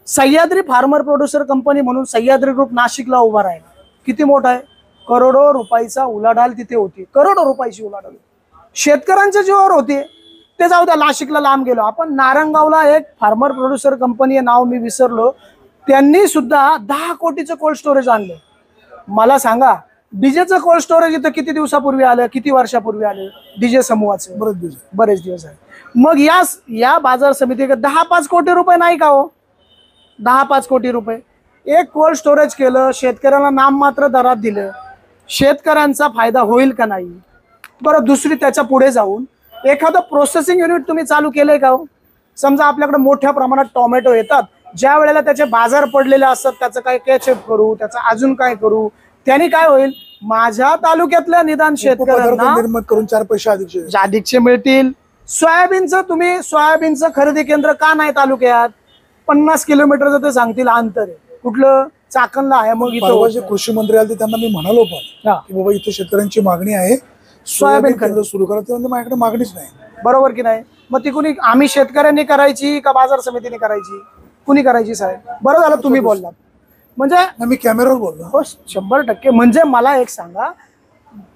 सह्याद्री फार्मर प्रोड्युसर कंपनी म्हणून सह्याद्री ग्रुप नाशिकला उभा राहिला. किती मोठा आहे? करोडो रुपयाचा उलाढाल तिथे होती. करोडो रुपयाची उलाढाल शेतकऱ्यांच्या जीवावर होती. ते जाऊ द्या, नाशिकला लांब गेलो आपण. नारंगावला एक फार्मर प्रोड्युसर कंपनी आहे, नाव मी विसरलो, त्यांनी सुद्धा 10 कोटीचं कोल्ड स्टोरेज आणलं. मला सांगा डीजेचं कोल्ड स्टोरेज इथं किती दिवसापूर्वी आलं, किती वर्षापूर्वी आलं डीजे समूहाचं? बरेच दिवस आहे. मग या बाजार समितीकडे 10-5 कोटी रुपये नाही का हो? 10-5 कोटी रुपये एक कोल्ड स्टोरेज केलं, शेतकऱ्यांना नाममात्र दरात दिलं, शेतकऱ्यांचा फायदा होईल का नाही? बरं, दुसरी त्याच्या पुढे जाऊन एखादं प्रोसेसिंग युनिट तुम्ही चालू केलंय का हो? समजा आपल्याकडे मोठ्या प्रमाणात टोमॅटो येतात, ज्या वेळेला त्याचे बाजार पडलेले असतात, त्याचं काय कॅचअप करू, त्याचं अजून काय करू, त्याने काय होईल? माझ्या तालुक्यातल्या निदान शेतकऱ्यांना निर्माण करून 4 पैसे अधिकचे मिळतील. सोयाबीनचं खरेदी केंद्र का नाही तालुक्यात? 50 किलोमीटरचं ते सांगतील अंतर आहे. कुठलं? चाकणला आहे. मग इथं कृषी मंत्री आले त्यांना मी म्हणालो पण की बाबा इथे शेतकऱ्यांची मागणी आहे, सोयाबीन केंद्र सुरू करा. ते म्हणजे माझ्याकडे मागणीच नाही. बरोबर की नाही? मग ती कुणी, आम्ही शेतकऱ्यांनी करायची का बाजार समितीने करायची? कुणी करायची साहेब? बरं झालं तुम्ही बोललात. म्हणजे मी कॅमेऱ्यावर बोललो. हो 100%. म्हणजे मला एक सांगा,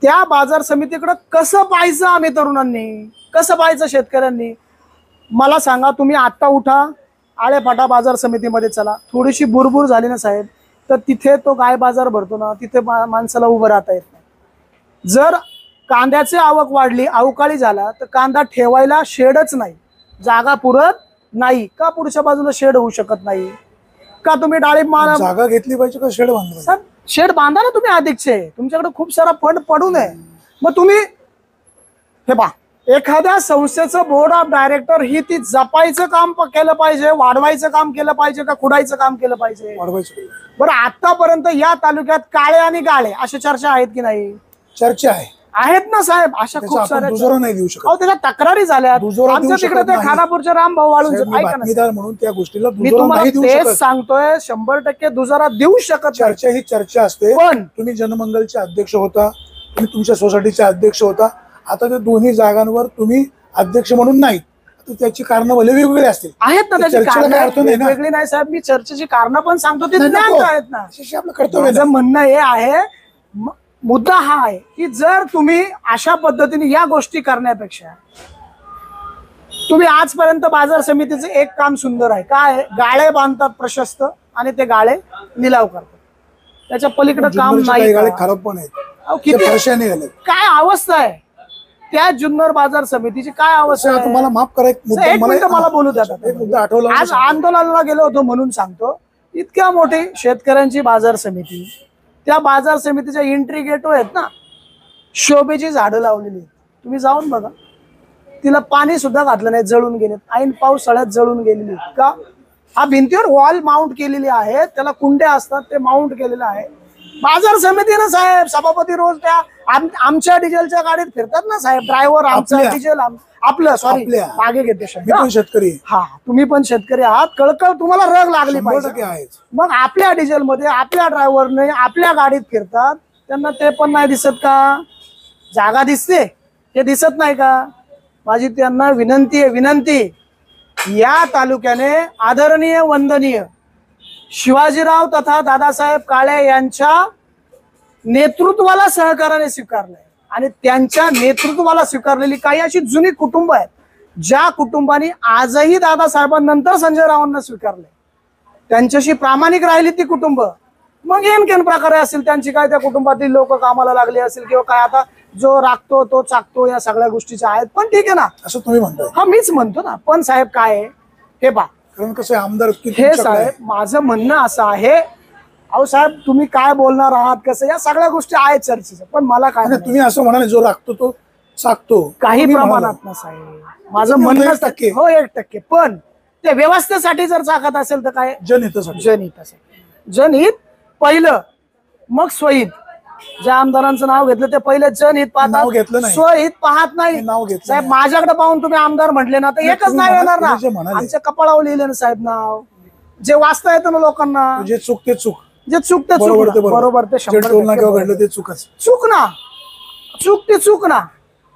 त्या बाजार समितीकडे कसं पाहायचं आम्ही तरुणांनी, कसं पाहायचं शेतकऱ्यांनी? मला सांगा, तुम्ही आत्ता उठा, आळेफाटा बाजार समितीमध्ये चला, थोडीशी बुरबुर झाली ना साहेब, तर तिथे तो गाय बाजार भरतो ना, तिथे माणसाला उभं राहता येत नाही. जर कांद्याची आवक वाढली, अवकाळी झाला, तर कांदा ठेवायला शेडच नाही, जागा पुरत नाही का? पुढच्या बाजूला शेड होऊ शकत नाही का? तुम्ही डाळिंब जागा घेतली पाहिजे का शेड बांधलं? सर शेड बांधा ना तुम्ही अधिकचे, तुमच्याकडे खूप सारा फंड पडून आहे. मग तुम्ही हे पहा, एखाद्या संस्थेचं बोर्ड ऑफ डायरेक्टर ही ती जपायचं काम केलं पाहिजे, वाढवायचं काम केलं पाहिजे का खुडायचं काम केलं पाहिजे? वाढवायचं. बरं, आतापर्यंत या तालुक्यात काळे आणि गाळे अशा चर्चा आहेत की नाही? चर्चा आहेत ना साहेब, अशा खूप साऱ्या. दुजोरा नाही देऊ शकत. त्याच्या तक्रारी झाल्या आमच्या तिकडे. ते खानापूरच्या रामभाऊ वाळून म्हणून त्या गोष्टीला मी तुम्हाला तेच सांगतोय, 100% दुजोरा देऊ शकत. चर्चा ही चर्चा असते. पण तुम्ही जनमंगलचे अध्यक्ष होता, तुम्ही तुमच्या सोसायटीचे अध्यक्ष होता, आता त्या दोन्ही जागांवर तुम्ही अध्यक्ष म्हणून नाही, त्याची कारण भले वेगवेगळी असतील. आहेत ना त्याची कारण वेगळी नाही साहेब. मी चर्चेची कारण पण सांगतो, ते ज्ञात आहेत ना. आपलं कर्तव्य. माझं म्हणणं हे आहे, मुद्दा हा आहे की जर तुम्ही अशा पद्धतीने या गोष्टी करण्यापेक्षा, तुम्ही आजपर्यंत बाजार समितीचं एक काम सुंदर आहे, काय? गाळे बांधतात प्रशस्त आणि ते गाळे निलाव करतात. त्याच्या पलीकडे काम नाही. खराब पण आहेत. काय अवस्था आहे त्या जुन्नर बाजार समितीची? काय अवस्था आहे? तुम्हाला माफ करा, एक मिनिट मला बोलू द्या. आठवलं, आज आंदोलनाला गेलो होतो म्हणून सांगतो. इतक्या मोठी शेतकऱ्यांची बाजार समिती, त्या बाजार समितीच्या एंट्री गेटवर आहेत ना शोभेची झाडं लावलेली. तुम्ही जाऊन बघा, तिला पाणी सुद्धा घातलं नाही, जळून गेले. ऐन पावसाळ्यात जळून गेलेली का? हा भिंतीवर वॉल माउंट केलेली आहे, त्याला कुंड्या असतात, ते माउंट केलेलं आहे बाजार समितीनं साहेब. सभापती रोज त्या आमच्या डिझेलच्या गाडीत फिरतात ना साहेब, ड्रायव्हर आमचं डिझेल आपलं, सॉरी मागे घेते शेतकरी. हा, तुम्ही पण शेतकरी आहात, कळकळ तुम्हाला रग लागली पाहिजे. मग आपल्या डिझेल मध्ये आपल्या ड्रायव्हरने आपल्या गाडीत फिरतात, त्यांना ते पण नाही दिसत का? जागा दिसते, ते दिसत नाही का? माझी त्यांना विनंती, या तालुक्याने आदरणीय वंदनीय शिवाजीराव तथा दादासाहेब काळे यांच्या नेतृत्वाला सहकार्याने स्वीकारलंय. आणि त्यांच्या नेतृत्वाला स्वीकारलेली काही अशी जुनी कुटुंब आहेत, ज्या कुटुंबांनी आजही दादासाहेबांनंतर संजय रावांना स्वीकारले, त्यांच्याशी प्रामाणिक राहिली ती कुटुंब. मग येनकेन प्रकारे असेल त्यांची, काय त्या कुटुंबातील लोक कामाला लागले असेल किंवा काय, आता जो राखतो तो चाकतो, या सगळ्या गोष्टीच्या आहेत. पण ठीक आहे ना, असं तुम्ही म्हणता. हा मीच म्हणतो ना. पण साहेब काय आहे हे पहा, कारण कसं आमदार हे साहेब माझं म्हणणं असं आहे, अहो साहेब तुम्ही काय बोलणार आहात, कसं, या सगळ्या गोष्टी आहेत चर्चेच्या. पण मला काय, तुम्ही असं म्हणाले जो राखतो तो चाकतो, काही प्रमाणात ना साहेब. माझं म्हणणं 1% हो 1%. पण ते व्यवस्थेसाठी जर चाकत असेल तर काय? जनहितासाठी. जनहित पहिलं, मग स्वहित, ज्या आमदारांचं नाव घेतलं ते पहिले जनहित नाव घेतलं पाहतात, नाही. स्वहित पाहत नाही. नाव घेतलं साहेब नाही. माझ्याकडे पाहून तुम्ही आमदार म्हटले ना तर एकच तुम्ही नाव येणार ना. तुम्ही जे म्हणाले. आमच्या कपाळावर लिहिले ना साहेब नाव, जे वाचता येतं ना लोकांना. जे चूक ते चूक, जे चूक ते बरोबर ते चूक, बरोबर ते जे टोल नाक्यावर घडलं ते चूकच. चूक ना, चूक ती चूक ना,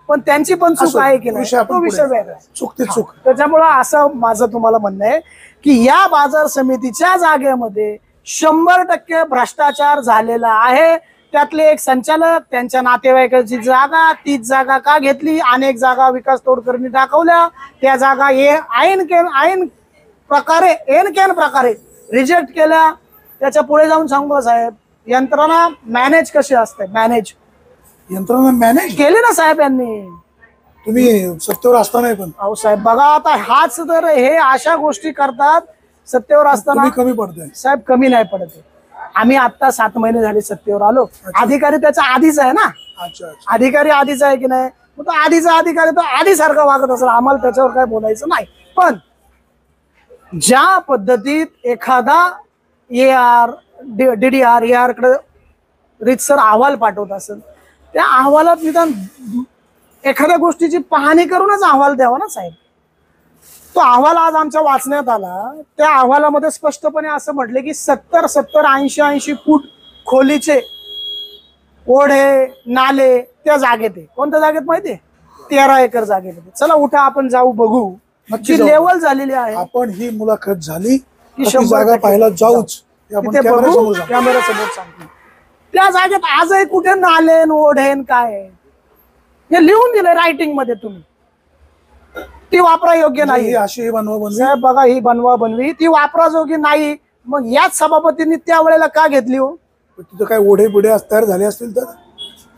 पण त्यांची पण चूक आहे की नाही तो विषय वेगळा. चूक ते चूक. त्याच्यामुळं असं माझं तुम्हाला म्हणणं आहे की या बाजार समितीच्या जागेमध्ये 100% भ्रष्टाचार झालेला आहे. त्यातले एक संचालक, त्यांच्या नातेवाईकाची जागा, तीच जागा का घेतली, अनेक जागा विकास तोडकरणी दाखवल्या, त्या जागा ऐन प्रकारे रिजेक्ट केल्या. त्याच्या पुढे जाऊन सांगू साहेब, यंत्रणा मॅनेज कशी असते, यंत्रणा मॅनेज केली ना साहेब यांनी. तुम्ही सत्तेवर असताना पण अहो साहेब बघा आता हाच तर हे अशा गोष्टी करतात सत्तेवर असताना. तुम्ही कमी पडताय साहेब कमी नाही पडत आहे. आम्ही आता 7 महिने झाले सत्तेवर आलो. अधिकारी त्याच्या आधीच आहे ना, अच्छा अच्छा. अधिकारी आधीच आहे की नाही, मग तो आधीचा अधिकारी तो आधीसारखा वागत असेल, आम्हाला त्याच्यावर काय बोलायचं नाही. पण ज्या पद्धतीत एखादा AR DDR AR कडे रीतसर अहवाल पाठवत असेल, त्या अहवालात निदान एखाद्या गोष्टीची पाहणी करूनच अहवाल द्यावा ना साहेब. तो अहवाल आज आमच्या वाचण्यात आला. त्या अहवालामध्ये स्पष्टपणे असं म्हटले की 70-80 फूट खोलीचे ओढे नाले त्या जागेत आहे. कोणत्या जागेत माहितीये? 13 एकर जागेत. चला उठा आपण जाऊ बघू, नक्की जी जाऊ. लेवल झालेली आहे. आपण ही मुलाखत झाली की 100% जागा पाहायला जाऊच, हे आपण तिथे कॅमेऱ्यासमोर बघू, जाऊ. कॅमेऱ्यासमोर सांगतो. त्या जागेत आजही कुठे नालेन ओढेन काय आहे? हे लिहून दिले रायटिंग मध्ये, तुम्ही ती वापरा योग्य नाही. ही अशी बनवा बनवी. साहेब बघा ही बनवा बनवी ती वापराजोगी नाही. मग याच सभापतींनी त्यावेळेला का घेतली हो? तिथं काय ओढे बिढे तयार झाले असतील तर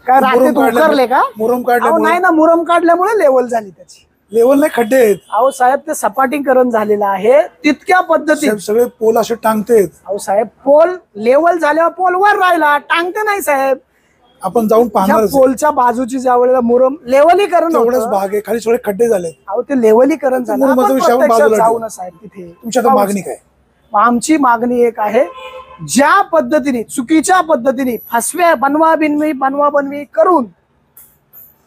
काय रात्रीत उकरले का? मुरम अहो, काढले नाही ना, मुरम काढल्यामुळे लेवल झाली त्याची. लेवल नाही, खड्डे आहेत. अहो साहेब ते सपाटीकरण झालेलं आहे तितक्या पद्धतीत. साहेब, सगळे पोल असे टांगतेत. अहो साहेब पोल लेवल झाल्यावर पोल वर राहिला, टांगते नाही साहेब. आपण जाऊन त्या पाहणार पोलच्या बाजूची ज्या वेळेला मुरम लेवलीकरण तेवढंच होतं, भाग आहे, खाली सगळे खड्डे झाले. अहो ते लेवलीकरण झालं. मुरुमाचा आपण विषय आपण प्रत्यक्षात बाजूला जाऊ ठेवू. ना साहेब तिथे. तुमच्या आता मागणी काय? आमची मागणी एक आहे, ज्या पद्धतीने चुकीच्या पद्धतीने फसव्या बनवा बनवी करून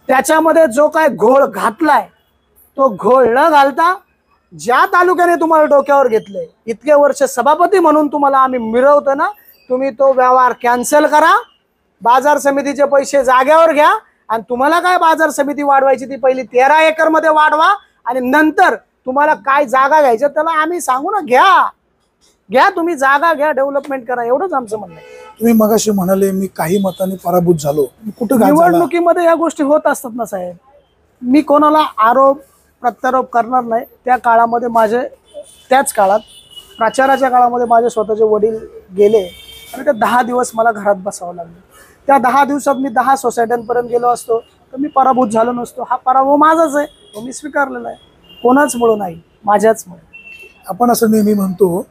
त्याच्यामध्ये जो काय घोळ घातलाय तो घोळ न घालता ज्या तालुक्याने तुम्हाला डोक्यावर घेतलंय, इतके वर्ष सभापती म्हणून तुम्हाला आम्ही मिळवतो ना, तुम्ही तो व्यवहार कॅन्सल करा. बाजार समितीचे पैसे जाग्यावर घ्या आणि तुम्हाला काय बाजार समिती वाढवायची ती पहिली 13 एकर मध्ये वाढवा आणि नंतर तुम्हाला काय जागा घ्यायच्या त्याला आम्ही सांगू ना, घ्या तुम्ही जागा घ्या, डेव्हलपमेंट करा. एवढंच आमचं म्हणणं आहे. तुम्ही मगाशी म्हणाले मी काही मतांनी पराभूत झालो. कुठं घात झाला? निवडणुकीमध्ये या गोष्टी होत असतात ना साहेब. मी कोणाला आरोप प्रत्यारोप करणार नाही. त्या काळामध्ये त्याच काळात प्रचाराच्या काळामध्ये माझे स्वतःचे वडील गेले आणि त्या 10 दिवस मला घरात बसावं लागलं. त्या 10 दिवसात मी 10 सोसायट्यांपर्यंत गेलो असतो तर मी पराभूत झालो नसतो. हा पराभव माझाच आहे, तो मी स्वीकारलेला आहे. कोणाचमुळे नाही, माझ्याचमुळे. आपण असं नेहमी म्हणतो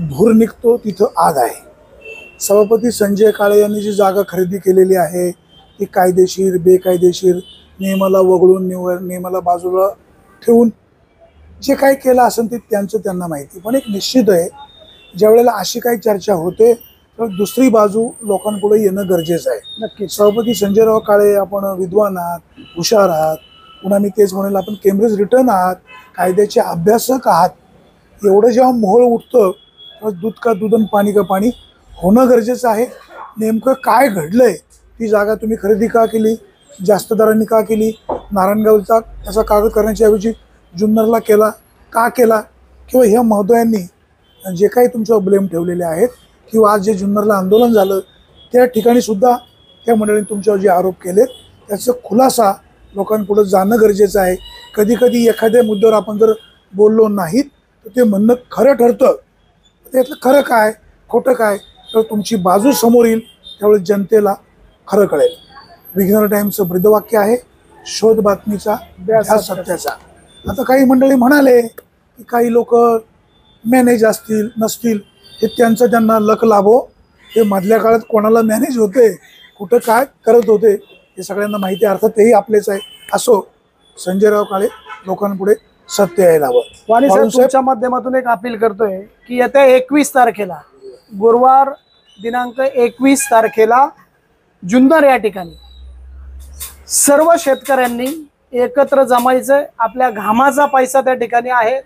धूर निघतो तिथं आग आहे. सभापती संजय काळे यांनी जी जागा खरेदी केलेली आहे ती कायदेशीर बेकायदेशीर, नियमाला वगळून नियमाला बाजूला ठेवून जे काही केलं असेल ते त्यांना माहिती. पण एक निश्चित आहे, ज्या वेळेला अशी काही चर्चा होते तर दुसरी बाजू लोकांपुढे येणं गरजेचं आहे. नक्कीच. सभापती संजयराव काळे आपण विद्वान आहात, हुशार आहात, पुन्हा मी तेच म्हणेल आपण केम्ब्रिज रिटर्न आहात, कायद्याचे अभ्यासक आहात. एवढं जेव्हा मोहळ उठतं तेव्हा दूध का दूध आणि पाणी का पाणी होणं गरजेचं आहे. नेमकं काय घडलंय, ती जागा तुम्ही खरेदी का केली, जास्त दरांनी का केली, नारायणगावचा त्याचा कागद करण्याच्या ऐवजी जुन्नरला केला का केला, किंवा ह्या महोदयांनी जे काही तुमच्यावर ब्लेम ठेवलेले आहेत किंवा आज जे जुन्नरला आंदोलन झालं त्या ठिकाणी सुद्धा त्या मंडळींनी तुमच्यावर जे आरोप केलेत त्याचा खुलासा लोकांपुढे जाणं गरजेचं आहे. कधी कधी एखाद्या मुद्द्यावर आपण जर बोललो नाहीत तर ते म्हणणं खरं ठरतं. त्यातलं खरं काय खोटं काय तर तुमची बाजू समोर येईल, त्यावेळेस जनतेला खरं कळेल. विघ्नर टाइम्सचं ब्रीदवाक्य आहे, शोध बातमीचा ध्यास सत्याचा. आता काही मंडळी म्हणाले की काही लोक मॅनेज असतील नसतील, हे त्यांना लक लाभो. हे मधल्या काळात कोणाला मॅनेज होते, कुठं काय करत होते हे सगळ्यांना माहिती आहे. अर्थात तेही आपलेच आहे. असो, संजयराव काळे लोकांपुढे सत्य यायला हवं. वाणी साहेब तुमच्या माध्यमातून एक अपील करतोय की येत्या 21 तारखेला गुरुवार दिनांक 21 तारखेला जुन्नर या ठिकाणी सर्व शेतकऱ्यांनी एकत्र जमायचंय. आपल्या घामाचा पैसा त्या ठिकाणी आहे.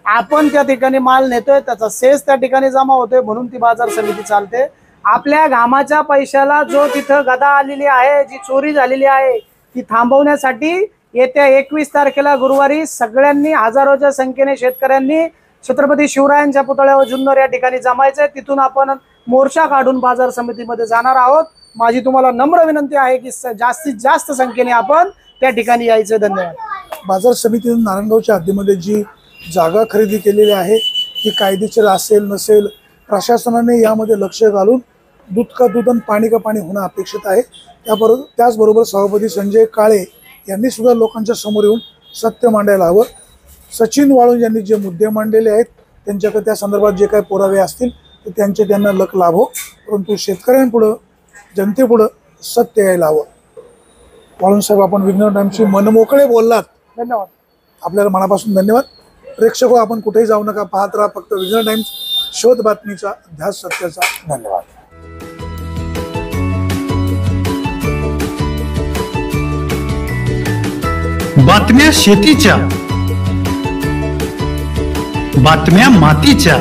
आपण त्या ठिकाणी माल नेतोय, त्याचा सेस त्या ठिकाणी जमा होतोय, म्हणून ती बाजार समिती चालते. आपल्या घामाच्या पैशाला जो तिथं गदा आलेली आहे, जी चोरी झालेली आहे, ती थांबवण्यासाठी येत्या 21 तारखेला गुरुवारी सगळ्यांनी हजारोच्या संख्येने शेतकऱ्यांनी छत्रपती शिवरायांच्या पुतळ्यावर जुन्नर या ठिकाणी जमायचंय. तिथून आपण मोर्चा काढून बाजार समितीमध्ये जाणार आहोत. माझी तुम्हाला नम्र विनंती आहे की जास्तीत जास्त संख्येने आपण त्या ठिकाणी यायचं. धन्यवाद. बाजार समितीने नारायणगावच्या हद्दीमध्ये जी जागा खरेदी केलेली आहे ती कायदेशीर असेल नसेल, प्रशासनाने यामध्ये लक्ष घालून दूध का दूध आणि पाणी का पाणी होणं अपेक्षित आहे. त्याचबरोबर सभापती संजय काळे यांनी सुद्धा लोकांच्या समोर येऊन सत्य मांडायला हवं. सचिन वाळूंज यांनी जे मुद्दे मांडलेले आहेत त्यांच्याकडे त्या संदर्भात जे काही पुरावे असतील ते त्यांना लक लाभो, परंतु शेतकऱ्यांपुढं जनतेपुढं सत्य यायला हवं. वाळूंज साहेब, आपण विघ्नर टाइम्सशी मनमोकळे बोललात. धन्यवाद. आपल्याला मनापासून धन्यवाद. प्रेक्षक आपण कुठेही जाऊ नका, पाहत राहा फक्त विघ्नर टाइम्स, शोध बातमीचा, ध्यास सत्याचा. धन्यवाद. बातम्या शेतीच्या, बातम्या मातीच्या,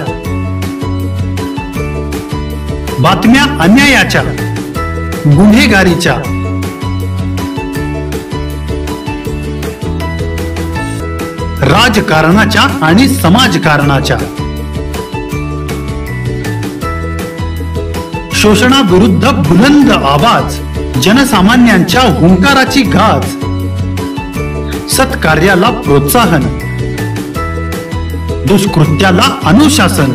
बातम्या अन्यायाच्या, गुन्हेगारीच्या, राजकारणाच्या आणि समाजकारणाच्या, शोषणाविरुद्ध बुलंद आवाज, जनसामान्यांच्या हुंकाराची गाज, सत्कार्याला प्रोत्साहन, दुष्कृत्याला अनुशासन,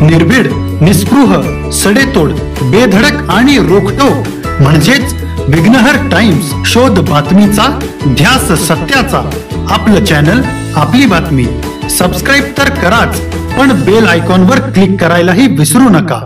निर्भीड, निस्पृह, सडेतोड, बेधडक आणि रोखटोक म्हणजेच विघ्नहर टाइम्स, शोध बातमीचा, ध्यास सत्याचा. आपलं चॅनल, आपली बातमी. सबस्क्राईब तर कराच, पण बेल आयकॉनवर क्लिक करायलाही विसरू नका.